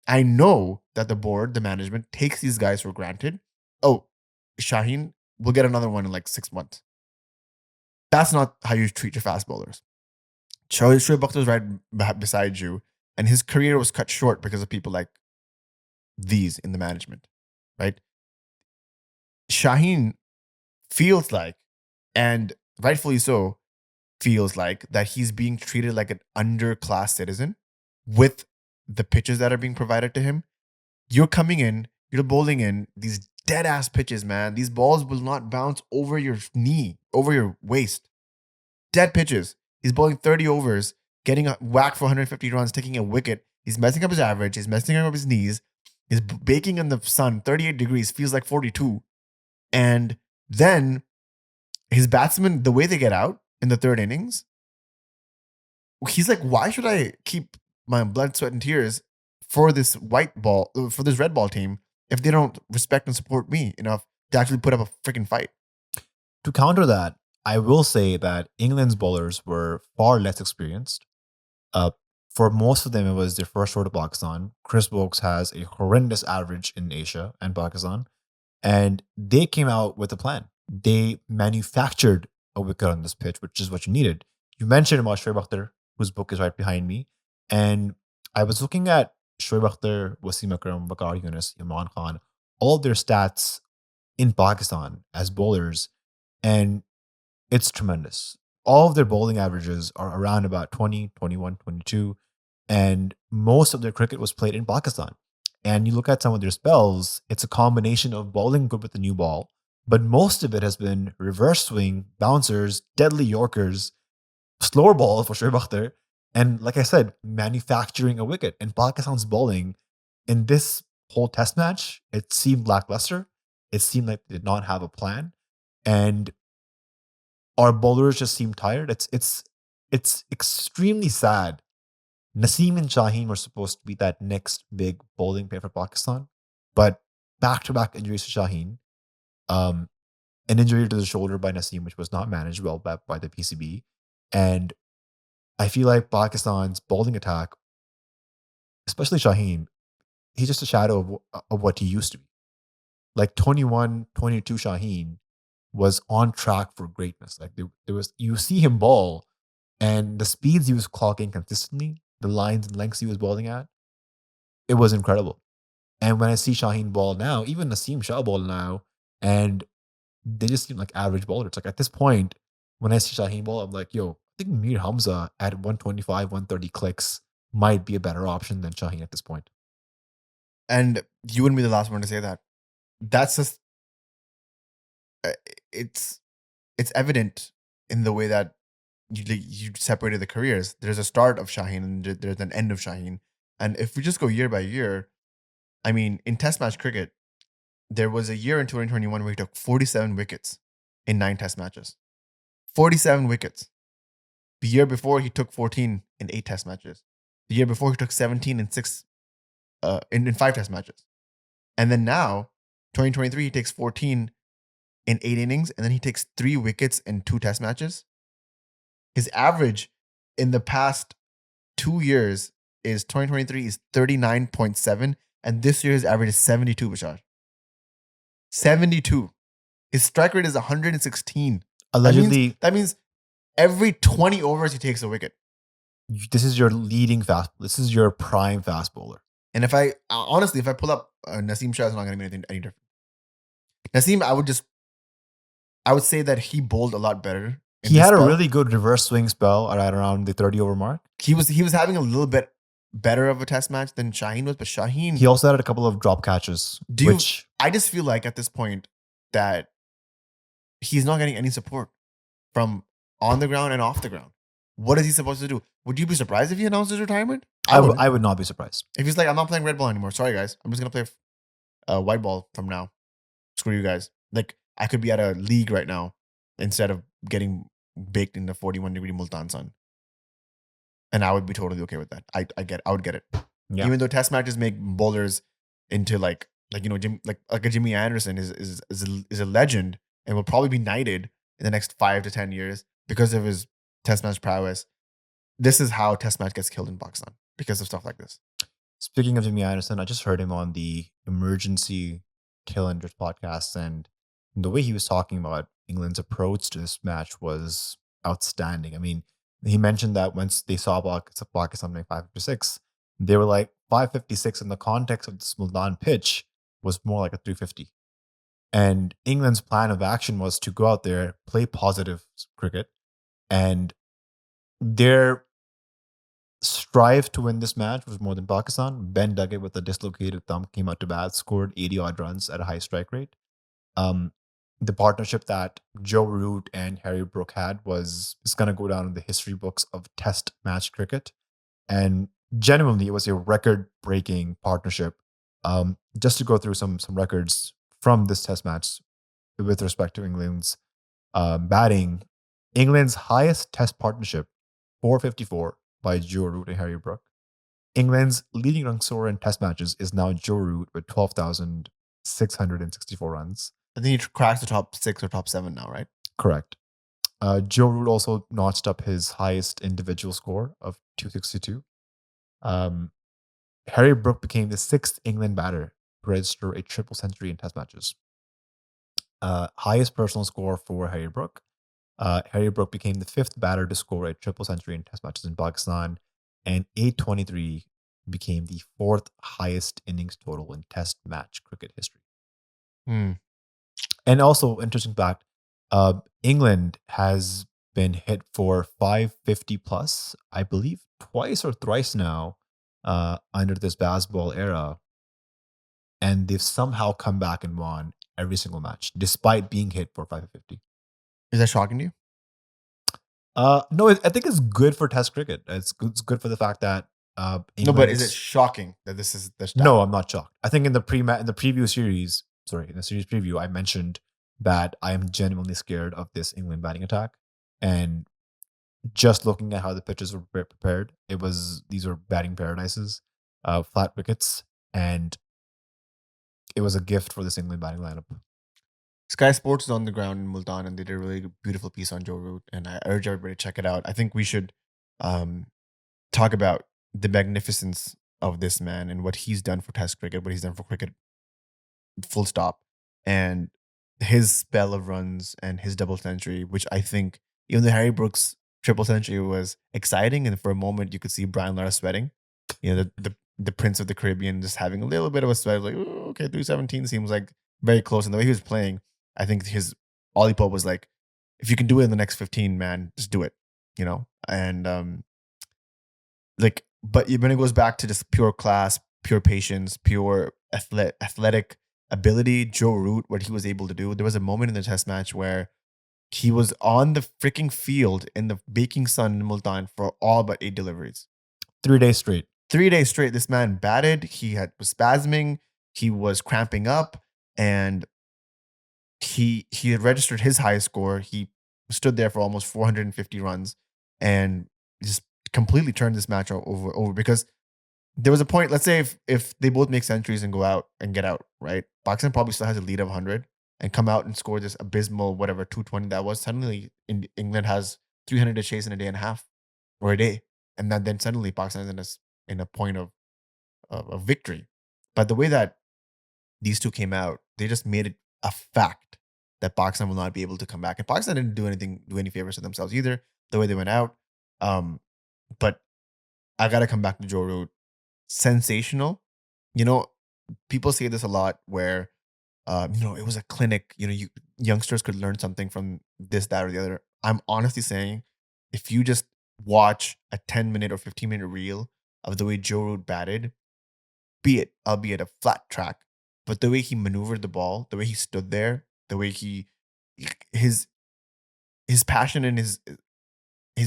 I know that the board, the management takes these guys for granted. Oh, Shaheen will get another one in like 6 months. That's not how you treat your fast bowlers. Shoaib Akhtar's right beside you, and his career was cut short because of people like these in the management, right? Shaheen feels like, and rightfully so, feels like that he's being treated like an underclass citizen with the pitches that are being provided to him. You're coming in, you're bowling in these dead ass pitches, man. These balls will not bounce over your knee, over your waist. Dead pitches. He's bowling 30 overs, getting a whack for 150 runs, taking a wicket. He's messing up his average. He's messing up his knees. He's baking in the sun, 38 degrees, feels like 42. And then his batsmen, the way they get out in the third innings, he's like, why should I keep my blood, sweat, and tears for this red ball team if they don't respect and support me enough to actually put up a freaking fight? To counter that, I will say that England's bowlers were far less experienced. For most of them, it was their first tour to Pakistan. Chris Wokes has a horrendous average in Asia and Pakistan. And they came out with a plan. They manufactured a wicket on this pitch, which is what you needed. You mentioned about Shoaib Akhtar, whose book is right behind me. And I was looking at Shoaib Akhtar, Wasim Akram, Waqar Yunus, Imran Khan, all their stats in Pakistan as bowlers. And it's tremendous. All of their bowling averages are around about 20, 21, 22. And most of their cricket was played in Pakistan. And you look at some of their spells, it's a combination of bowling good with the new ball, but most of it has been reverse swing, bouncers, deadly Yorkers, slower ball for Shoaib Akhtar, and like I said, manufacturing a wicket. And Pakistan's bowling in this whole test match, it seemed lackluster. It seemed like they did not have a plan. And our bowlers just seemed tired. It's extremely sad. Naseem and Shaheen were supposed to be that next big bowling pair for Pakistan, but back-to-back injuries to Shaheen, um, an injury to the shoulder by Naseem, which was not managed well by the PCB, and I feel like Pakistan's bowling attack, especially Shaheen, he's just a shadow of what he used to be. Like 21, 22 Shaheen was on track for greatness. Like there was, you see him bowl, and the speeds he was clocking consistently, the lines and lengths he was bowling at, it was incredible. And when I see Shaheen ball now, even Naseem Shah ball now, and they just seem like average bowlers. It's like at this point, when I see Shaheen ball, I'm like, yo, I think Mir Hamza at 125, 130 clicks might be a better option than Shaheen at this point. And you wouldn't be the last one to say that. That's just it's evident in the way that you separated the careers. There's a start of Shaheen and there's an end of Shaheen. And if we just go year by year, I mean, in Test match cricket, there was a year in 2021 where he took 47 wickets in 9 Test matches. 47 wickets. The year before, he took 14 in 8 Test matches. The year before, he took 17 in 5 Test matches. And then now, 2023, he takes 14 in 8 innings, and then he takes 3 wickets in 2 Test matches. His average in the past 2 years is 2023 is 39.7, and this year's average is 72, Bashar. 72. His strike rate is 116. Allegedly, That means every 20 overs he takes a wicket. this is your leading fast. This is your prime fast bowler. And if I pull up Naseem Shah, it's not going to be anything any different. Naseem, I would say that he bowled a lot better. He had a really good reverse swing spell right around the 30 over mark. He was having a little bit better of a test match than Shaheen was, but Shaheen, he also had a couple of drop catches. I just feel like at this point that he's not getting any support from on the ground and off the ground. What is he supposed to do? Would you be surprised if he announced his retirement? I would not be surprised. If he's like, I'm not playing red ball anymore. Sorry, guys. I'm just going to play white ball from now. Screw you guys. Like, I could be at a league right now instead of getting baked in the 41-degree Multan sun. And I would be totally okay with that. I would get it. Yeah. Even though test matches make bowlers into like a Jimmy Anderson is a legend and will probably be knighted in the next 5 to 10 years because of his test match prowess. This is how test match gets killed in Pakistan because of stuff like this. Speaking of Jimmy Anderson, I just heard him on the Emergency Killenders podcast, and the way he was talking about England's approach to this match was outstanding. I mean, he mentioned that once they saw Pakistan make 556, they were like 556 in the context of the Multan pitch was more like a 350. And England's plan of action was to go out there, play positive cricket, and their strive to win this match was more than Pakistan. Ben Duggett with a dislocated thumb came out to bat, scored 80 odd runs at a high strike rate. The partnership that Joe Root and Harry Brook had is going to go down in the history books of test match cricket. And genuinely, it was a record-breaking partnership. Just to go through some records from this test match with respect to England's batting, England's highest test partnership, 454 by Joe Root and Harry Brook. England's leading run scorer in test matches is now Joe Root with 12,664 runs. I think he cracks the top 6 or top 7 now, right? Correct. Joe Root also notched up his highest individual score of 262. Harry Brook became the 6th England batter to register a triple century in test matches. Highest personal score for Harry Brook. Harry Brook became the 5th batter to score a triple century in test matches in Pakistan, and 823 became the 4th highest innings total in test match cricket history. And also, interesting fact, England has been hit for 550 plus, I believe, twice or thrice now under this Bazball era. And they've somehow come back and won every single match, despite being hit for 550. Is that shocking to you? No, I think it's good for Test cricket. It's good for the fact that no, but is it shocking that this is the stat? No, I'm not shocked. I think in the preview series, in the series preview, I mentioned that I am genuinely scared of this England batting attack, and just looking at how the pitches were prepared, these were batting paradises, flat wickets, and it was a gift for this England batting lineup. Sky Sports is on the ground in Multan, and they did a really beautiful piece on Joe Root, and I urge everybody to check it out. I think we should talk about the magnificence of this man and what he's done for Test cricket, what he's done for cricket, full stop, and his spell of runs and his double century, which I think, even though Harry Brook's triple century was exciting, and for a moment you could see Brian Lara sweating, the Prince of the Caribbean just having a little bit of a sweat, like, oh, okay, 317 seems like very close. And the way he was playing, I think his Ollie was like, if you can do it in the next 15, man, just do it, And but when it goes back to just pure class, pure patience, pure athletic ability, Joe Root, what he was able to do. There was a moment in the test match where He was on the freaking field in the baking sun in Multan for all but 8 deliveries. 3 days straight. 3 days straight, this man batted. He was spasming. He was cramping up, and he had registered his highest score. He stood there for almost 450 runs and just completely turned this match over because there was a point. Let's say if they both make centuries and go out and get out, right? Pakistan probably still has a lead of 100 and come out and score this abysmal whatever 220 that was. Suddenly, England has 300 to chase in a day and a half or a day, and then suddenly Pakistan is in a point of victory. But the way that these two came out, they just made it a fact that Pakistan will not be able to come back. And Pakistan didn't do any favors to themselves either, the way they went out. But I got to come back to Joe Root. Sensational. You know, people say this a lot where, it was a clinic. Youngsters could learn something from this, that, or the other. I'm honestly saying, if you just watch a 10-minute or 15-minute reel of the way Joe Root batted, albeit a flat track, but the way he maneuvered the ball, the way he stood there, the way his passion and his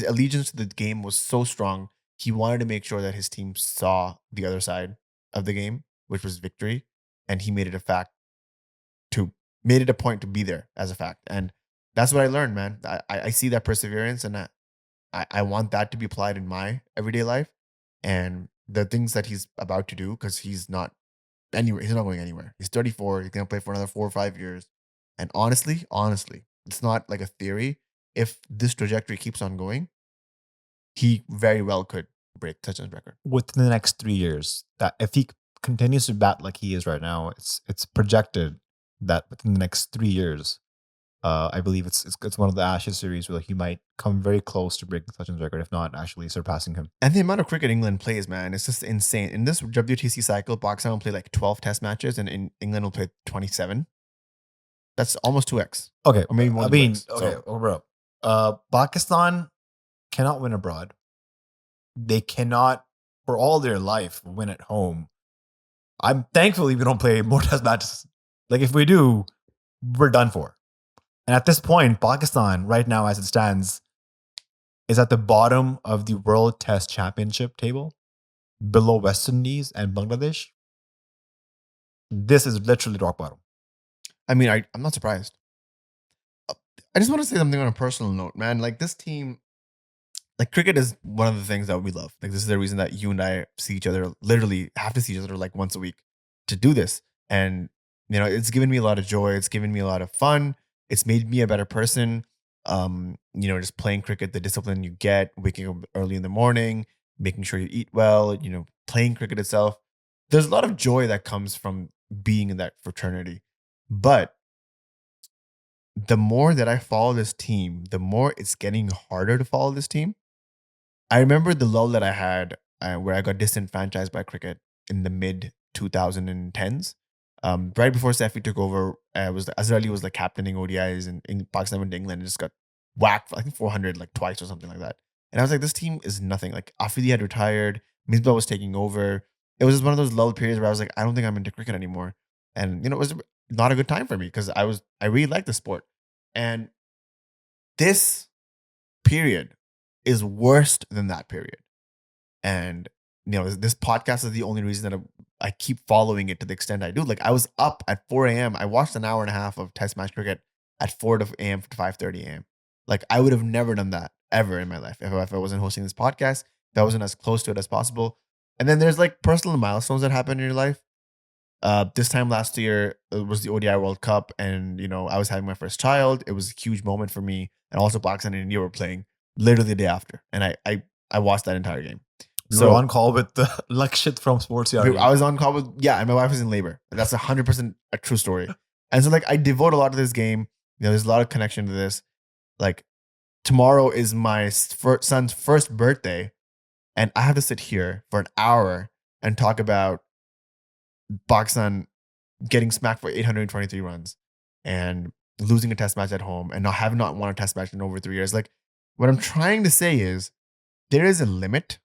allegiance to the game was so strong. He wanted to make sure that his team saw the other side of the game, which was victory, and he made it a point to be there as a fact. And that's what I learned, man. I see that perseverance, and I want that to be applied in my everyday life. And the things that he's about to do, because he's not going anywhere. He's 34. He's gonna play for another 4 or 5 years. And honestly, it's not like a theory. If this trajectory keeps on going, he very well could break Sachin's record within the next 3 years. That if he continues to bat like he is right now, it's projected that within the next 3 years, I believe it's one of the Ashes series where he might come very close to breaking Sachin's record, if not actually surpassing him. And the amount of cricket England plays, man, it's just insane. In this WTC cycle, Pakistan will play like 12 test matches, and in England will play 27. That's almost 2x. Okay, Or maybe more I than mean, 2x. okay, So, bro. Pakistan cannot win abroad. They cannot, for all their life, win at home. I'm thankfully we don't play more test matches. Like if we do, we're done for. And at this point, Pakistan, right now as it stands, is at the bottom of the World Test Championship table, below West Indies and Bangladesh. This is literally rock bottom. I mean, I'm not surprised. I just want to say something on a personal note, man. Like this team, like cricket is one of the things that we love. Like this is the reason that you and I see each other, literally have to see each other like once a week to do this. And, it's given me a lot of joy. It's given me a lot of fun. It's made me a better person. Just playing cricket, the discipline you get, waking up early in the morning, making sure you eat well, playing cricket itself. There's a lot of joy that comes from being in that fraternity. But the more that I follow this team, the more it's getting harder to follow this team. I remember the lull that I had where I got disenfranchised by cricket in the mid 2010s. Right before Safi took over, Azhar Ali was like captaining ODIs, and Pakistan went to England and just got whacked, I think 400 like twice or something like that. And I was like, this team is nothing. Like Afridi had retired, Misbah was taking over. It was just one of those lull periods where I was like, I don't think I'm into cricket anymore. And it was not a good time for me because I really like the sport. And this period is worse than that period. And this podcast is the only reason that I keep following it to the extent I do. Like I was up at 4 a.m. I watched an hour and a half of test match cricket at 4 a.m. to 5:30 a.m. Like I would have never done that ever in my life if I wasn't hosting this podcast, if I wasn't as close to it as possible. And then there's like personal milestones that happen in your life. This time last year, it was the ODI World Cup, and I was having my first child. It was a huge moment for me, and also Pakistan and India were playing literally the day after, and I watched that entire game. You were on call with the Lakshit from Sports Yard. I was on call with and my wife was in labor. That's 100% a true story. And so like I devote a lot to this game. There's a lot of connection to this. Like tomorrow is my son's first birthday, and I have to sit here for an hour and talk about Pakistan getting smacked for 823 runs and losing a test match at home and have not won a test match in over 3 years. Like what I'm trying to say is there is a limit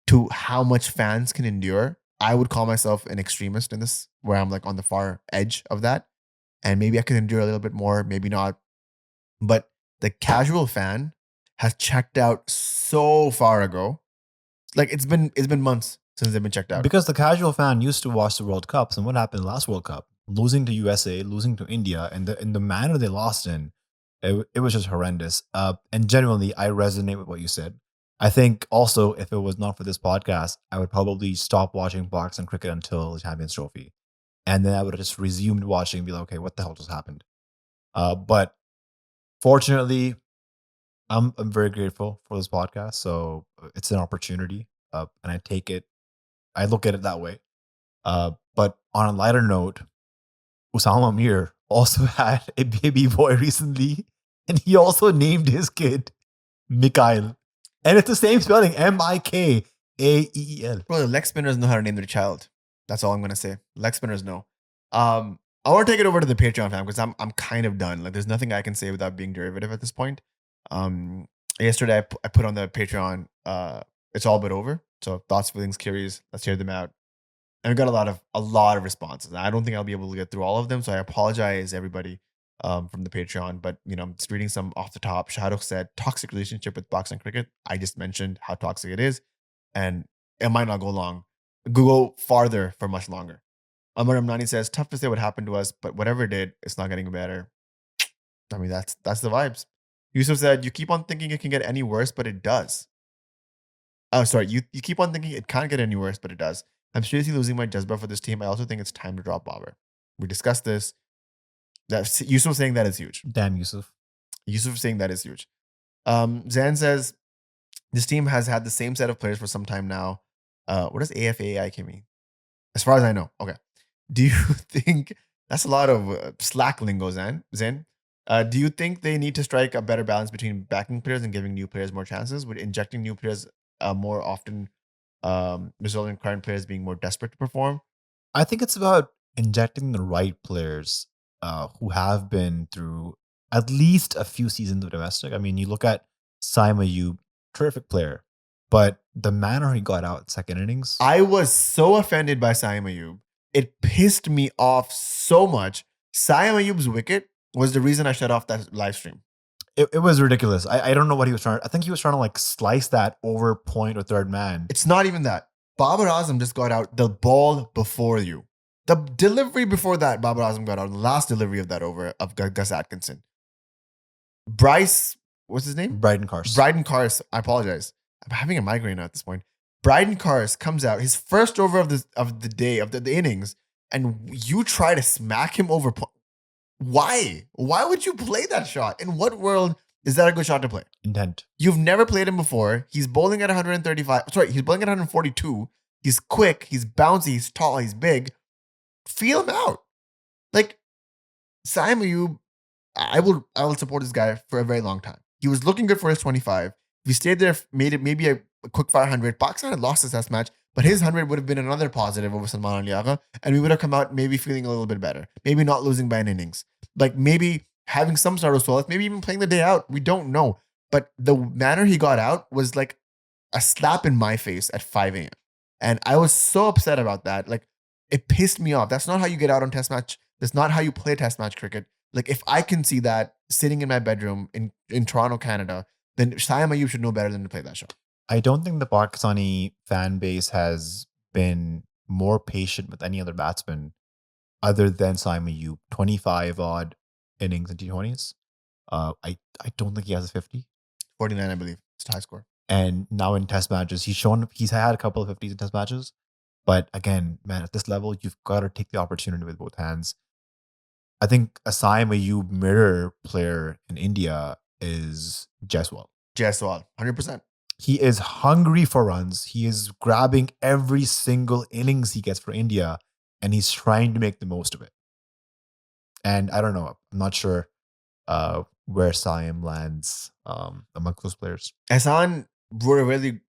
to how much fans can endure. I would call myself an extremist in this, where I'm like on the far edge of that. And maybe I could endure a little bit more, maybe not. but the casual fan has checked out so far ago. Like it's been months since they've been checked out. Because the casual fan used to watch the World Cups, and what happened last World Cup? Losing to USA, losing to India, and the manner they lost in, it was just horrendous. And genuinely, I resonate with what you said. I think also, if it was not for this podcast, I would probably stop watching boxing cricket until the Champions Trophy, and then I would have just resumed watching and be like, okay, what the hell just happened? But fortunately, I'm very grateful for this podcast. So it's an opportunity, and I take it. I look at it that way. But on a lighter note, Usama Mir also had a baby boy recently, and he also named his kid Mikhail. And it's the same spelling, Mikael. Bro, the leg spinners know how to name their child. That's all I'm gonna say. Leg spinners know. I want to take it over to the Patreon fam because I'm kind of done. Like, there's nothing I can say without being derivative at this point. Yesterday I put on the Patreon. It's all but over. So thoughts, feelings, queries. Let's hear them out. And we got a lot of responses. I don't think I'll be able to get through all of them. So I apologize, everybody, from the Patreon. But I'm just reading some off the top. Shahrukh said, toxic relationship with boxing cricket. I just mentioned how toxic it is. And it might not go long. Go farther for much longer. Amar Ramnani says, tough to say what happened to us, but whatever it did, it's not getting better. I mean, that's the vibes. Yusuf said, you keep on thinking it can get any worse, but it does. Oh, sorry. You keep on thinking it can't get any worse, but it does. I'm seriously losing my jazba for this team. I also think it's time to drop Babar. We discussed this. That Yusuf saying that is huge. Damn, Yusuf. Yusuf saying that is huge. Zan says, this team has had the same set of players for some time now. What does AFAIK mean? As far as I know. Okay. Do you think that's a lot of slack lingo, Zen? Do you think they need to strike a better balance between backing players and giving new players more chances? Would injecting new players more often result in current players being more desperate to perform? I think it's about injecting the right players who have been through at least a few seasons of domestic. I mean, you look at Saima Ayub, terrific player, but the manner he got out second innings. I was so offended by Saim Ayub. It pissed me off so much. Saim Ayub's wicket was the reason I shut off that live stream. It was ridiculous. I don't know what he was trying. I think he was trying to like slice that over point or third man. It's not even that. Babar Azam just got out the ball before you. The delivery before that, Babar Azam got out. The last delivery of that over of Gus Atkinson. Bryce, what's his name? Bryden Cars. Bryden Cars. I apologize. I'm having a migraine at this point. Bryden Cars comes out, his first over of the day, of the innings, and you try to smack him over. Why? Why would you play that shot? In what world is that a good shot to play? Intent. You've never played him before. He's bowling at 135. Sorry, he's bowling at 142. He's quick. He's bouncy. He's tall. He's big. Feel him out. Like, Saim Ayub, I will support this guy for a very long time. He was looking good for his 25. If he stayed there, made it maybe a quick fire 100. Pakistan had lost his test match, but his 100 would have been another positive over Salman Agha, and we would have come out maybe feeling a little bit better. Maybe not losing by an innings. Like maybe having some sort of solace, maybe even playing the day out. We don't know. But the manner he got out was like a slap in my face at 5 a.m. And I was so upset about that. Like, it pissed me off. That's not how you get out on test match. That's not how you play test match cricket. Like, if I can see that sitting in my bedroom in Toronto, Canada, then Saim Ayub should know better than to play that shot. I don't think the Pakistani fan base has been more patient with any other batsman other than Saim Ayub. 25 odd innings in T20s. I don't think he has a 50. 49, I believe. It's a high score. And now in test matches, he's had a couple of 50s in test matches. But again, man, at this level, you've got to take the opportunity with both hands. I think a Saim Ayub mirror player in India is Jaiswal. 100%. He is hungry for runs. He is grabbing every single innings he gets for India, and he's trying to make the most of it. And I don't know. I'm not sure where Saim lands amongst those players. Ehsan wrote a really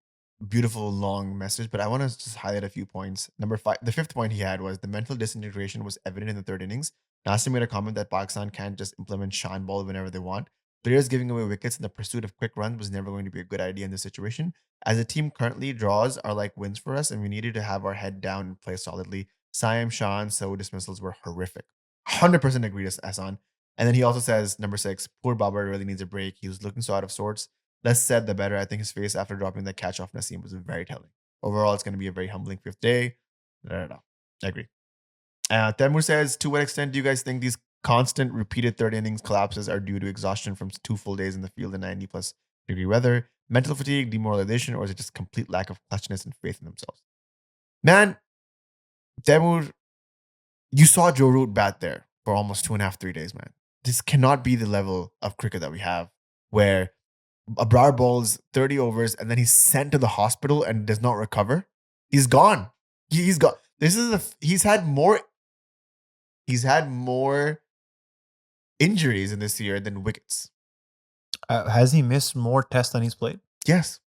beautiful long message, but I want to just highlight a few points. Number 5, the 5th point he had was the mental disintegration was evident in the 3rd innings. Nasser made a comment that Pakistan can't just implement Shan ball whenever they want. Players giving away wickets in the pursuit of quick runs was never going to be a good idea in this situation. As a team currently, draws are like wins for us, and we needed to have our head down and play solidly. Saim, Shan, so dismissals were horrific. 100% agree with Ehsan. And then he also says, number 6, poor Babar really needs a break. He was looking so out of sorts. Less said, the better. I think his face after dropping the catch off Naseem was very telling. Overall, it's going to be a very humbling 5th day. I agree. Temur says, to what extent do you guys think these constant repeated third innings collapses are due to exhaustion from 2 full days in the field in 90 plus degree weather, mental fatigue, demoralization, or is it just complete lack of clutchness and faith in themselves? Man, Temur, you saw Joe Root bat there for almost 2.5, 3 days, man. This cannot be the level of cricket that we have where Abrar bowls 30 overs and then he's sent to the hospital and does not recover. He's gone. He's gone. He's had more injuries in this year than wickets. Has he missed more tests than he's played? Yes.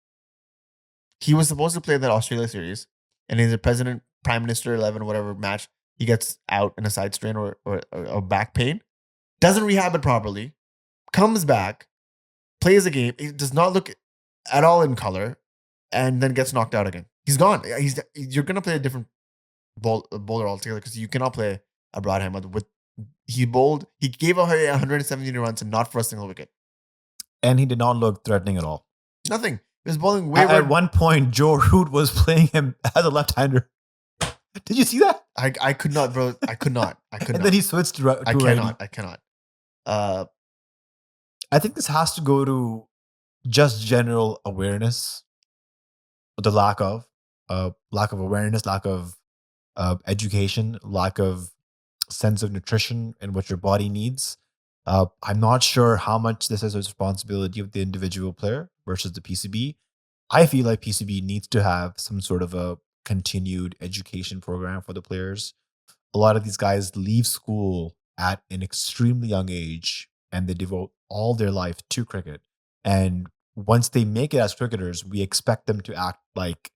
He was supposed to play that Australia series, and in the Prime Minister 11, whatever match, he gets out in a side strain or back pain. Doesn't rehab it properly. Comes back, plays a game. It does not look at all in color, and then gets knocked out again. He's gone. You're going to play a different bowler altogether because you cannot play Abrar Ahmed. He gave away 117 runs and not for a single wicket. And he did not look threatening at all. Nothing. He was bowling way At one point, Joe Root was playing him as a left-hander. Did you see that? I could not, bro. I could not. And then he switched to righty. I cannot. I think this has to go to just general awareness, the lack of awareness, lack of education, lack of sense of nutrition and what your body needs. I'm not sure how much this is a responsibility of the individual player versus the PCB. I feel like PCB needs to have some sort of a continued education program for the players. A lot of these guys leave school at an extremely young age and they devote all their life to cricket. And once they make it as cricketers, we expect them to act like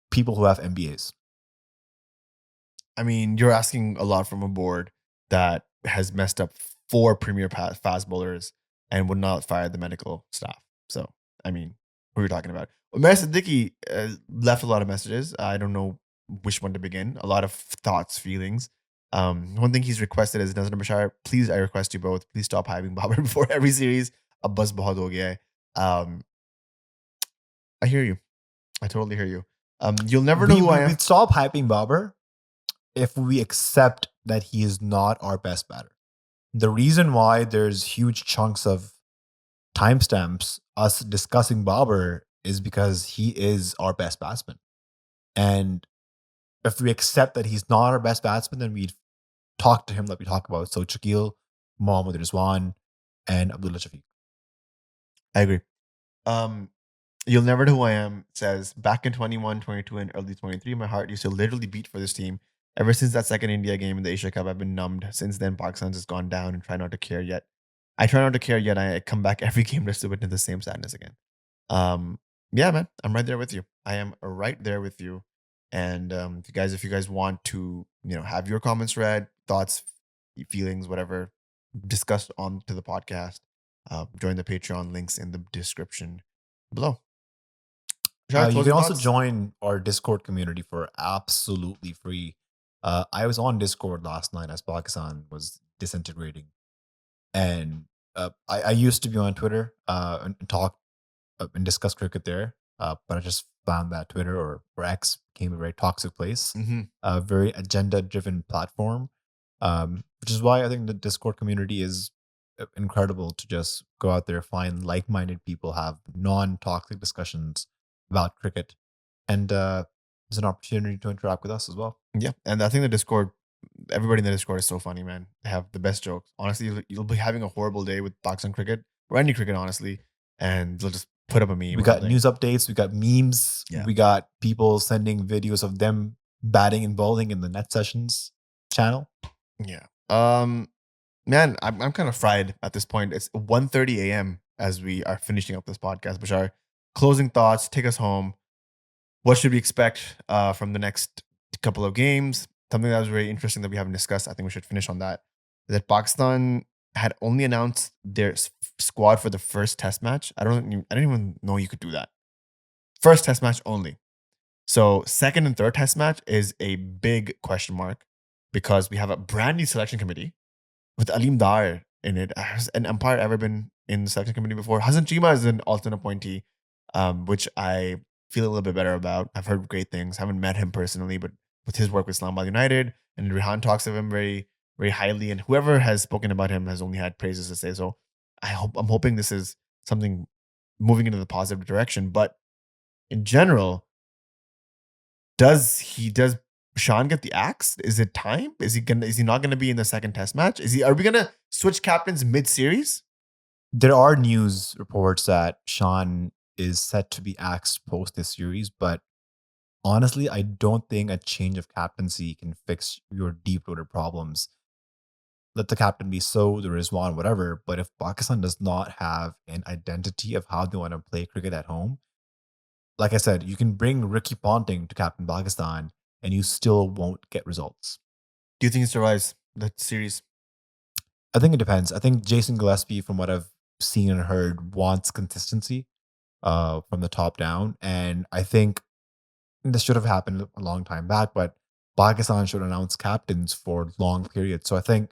people who have MBAs. I mean, you're asking a lot from a board that has messed up 4 premier fast bowlers and would not fire the medical staff. So, I mean, who are you talking about? Umair Siddiqui left a lot of messages. I don't know which one to begin. A lot of thoughts, feelings. One thing he's requested is, Nazar Bashar, please, I request you both, please stop hyping Babar before every series. Ab bas bahut ho gaya hai. I hear you. I totally hear you. You'll never know who I am. We'd stop hyping Babar if we accept that he is not our best batter. The reason why there's huge chunks of timestamps us discussing Babar is because he is our best batsman. And if we accept that he's not our best batsman, then we'd talk to him like we talk about So Shakil, Mohammad Rizwan, and Abdullah Shafiq. I agree. You'll never know who I am says, back in 21, 22, and early 23, my heart used to literally beat for this team. Ever since that second India game in the Asia Cup, I've been numbed. Since then, Pakistan's has gone down and try not to care yet. I try not to care yet. I come back every game just to witness the same sadness again. Yeah, man, I'm right there with you. I am right there with you. And if you guys want to, have your comments read, thoughts, feelings, whatever, discussed on to the podcast, join the Patreon, links in the description below. You can also join our Discord community for absolutely free. I was on Discord last night as Pakistan was disintegrating. And I used to be on Twitter and talk and discuss cricket there. But I just found that Twitter or X became a very toxic place, a very agenda-driven platform, which is why I think the Discord community is incredible to just go out there, find like-minded people, have non-toxic discussions about cricket. And there's an opportunity to interact with us as well. Yeah. And I think the Discord, everybody in the Discord is so funny, man. They have the best jokes. Honestly, you'll be having a horrible day with Pakistan cricket or any cricket, honestly, and they'll just put up a meme. We got news updates. We got memes. Yeah. We got people sending videos of them batting and bowling in the Net Sessions channel. Yeah. Man, I'm kind of fried at this point. It's 1:30 a.m. as we are finishing up this podcast. Bashar, closing thoughts, take us home. What should we expect from the next couple of games? Something that was very interesting that we haven't discussed. I think we should finish on that. That Pakistan had only announced their squad for the first test match. I didn't even know you could do that. First test match only. So second and third test match is a big question mark because we have a brand new selection committee with Aleem Dar in it. Has an umpire ever been in the selection committee before? Hassan Chima is an alternate appointee, which I feel a little bit better about. I've heard great things. Haven't met him personally, but with his work with Islamabad United, and Rehan talks of him very, very highly, and whoever has spoken about him has only had praises to say. So I'm hoping this is something moving into the positive direction. But in general, does Shan get the axe? Is it time? Is he not gonna be in the second test match? Are we gonna switch captains mid-series? There are news reports that Shan is set to be axed post this series, but honestly, I don't think a change of captaincy can fix your deep-rooted problems. Let the captain be so, the Rizwan, whatever. But if Pakistan does not have an identity of how they want to play cricket at home, like I said, you can bring Ricky Ponting to captain Pakistan and you still won't get results. Do you think he survives the series? I think it depends. I think Jason Gillespie, from what I've seen and heard, wants consistency from the top down. And I think this should have happened a long time back, but Pakistan should announce captains for long periods. So I think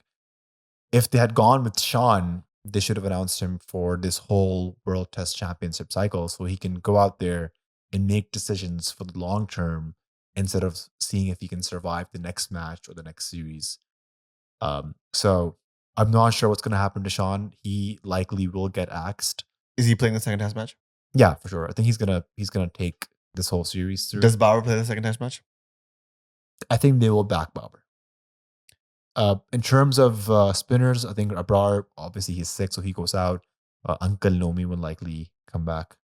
if they had gone with Shan, they should have announced him for this whole World Test Championship cycle so he can go out there and make decisions for the long term instead of seeing if he can survive the next match or the next series. So I'm not sure what's going to happen to Shan. He likely will get axed. Is he playing the second test match? Yeah, for sure. I think he's gonna take this whole series through. Does Babar play the second test match? I think they will back Babar. In terms of spinners, I think Abrar, obviously he's sick, so he goes out. Uncle Nomi will likely come back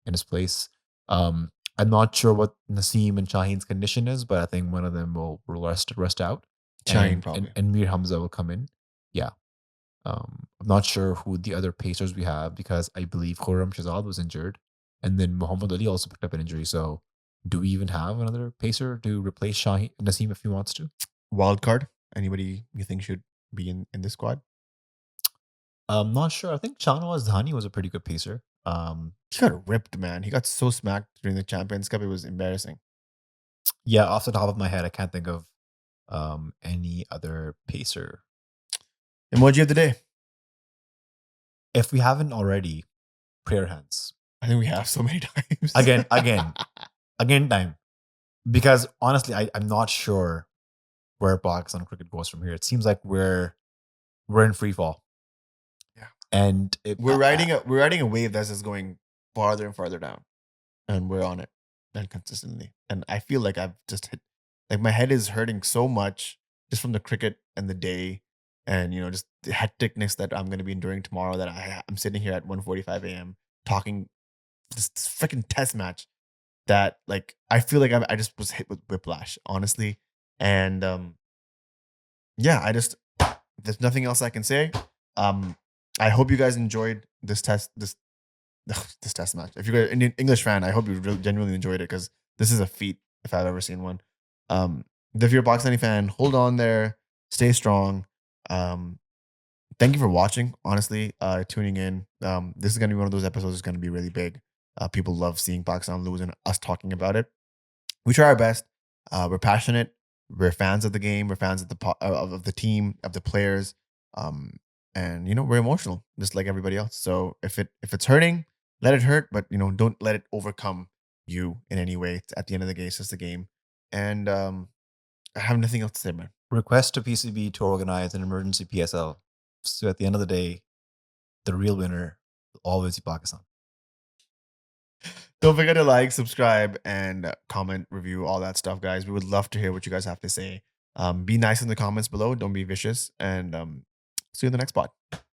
in his place. I'm not sure what Naseem and Shaheen's condition is, but I think one of them will rest out. Shaheen probably. And Mir Hamza will come in. Yeah. I'm not sure who the other pacers we have because I believe Khurram Shahzad was injured. And then Muhammad Ali also picked up an injury. So do we even have another pacer to replace Naseem if he wants to? Wild card? Anybody you think should be in this squad? I'm not sure. I think Shahnawaz Dhani was a pretty good pacer. He got ripped, man. He got so smacked during the Champions Cup. It was embarrassing. Yeah, off the top of my head, I can't think of any other pacer. Emoji of the day. If we haven't already, prayer hands. I think we have so many times. Again time. Because honestly, I'm not sure where Pakistan cricket goes from here. It seems like we're in free fall. Yeah. And we're riding a wave that's just going farther and farther down. And we're on it and consistently. And I feel like I've just hit, like my head is hurting so much just from the cricket and the day and just the hecticness that I'm going to be enduring tomorrow that I'm sitting here at 1:45 a.m. talking this freaking test match that like I feel like I just was hit with whiplash, honestly. And yeah, there's nothing else I can say. I hope you guys enjoyed this test match. If you're an English fan, I hope you really genuinely enjoyed it because this is a feat if I've ever seen one. If you're a Pakistani fan, hold on there, stay strong. Thank you for watching, honestly, tuning in. This is going to be one of those episodes that's going to be really big. People love seeing Pakistan lose and us talking about it. We try our best. We're passionate. We're fans of the game. We're fans of the team, of the players. And we're emotional, just like everybody else. So if it's hurting, let it hurt, but don't let it overcome you in any way. At the end of the day, it's just a game. And I have nothing else to say, man. Request to PCB to organize an emergency PSL. So at the end of the day, the real winner will always be Pakistan. Don't forget to like, subscribe, and comment, review, all that stuff, guys. We would love to hear what you guys have to say. Be nice in the comments below. Don't be vicious. And see you in the next pod.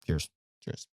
Cheers. Cheers.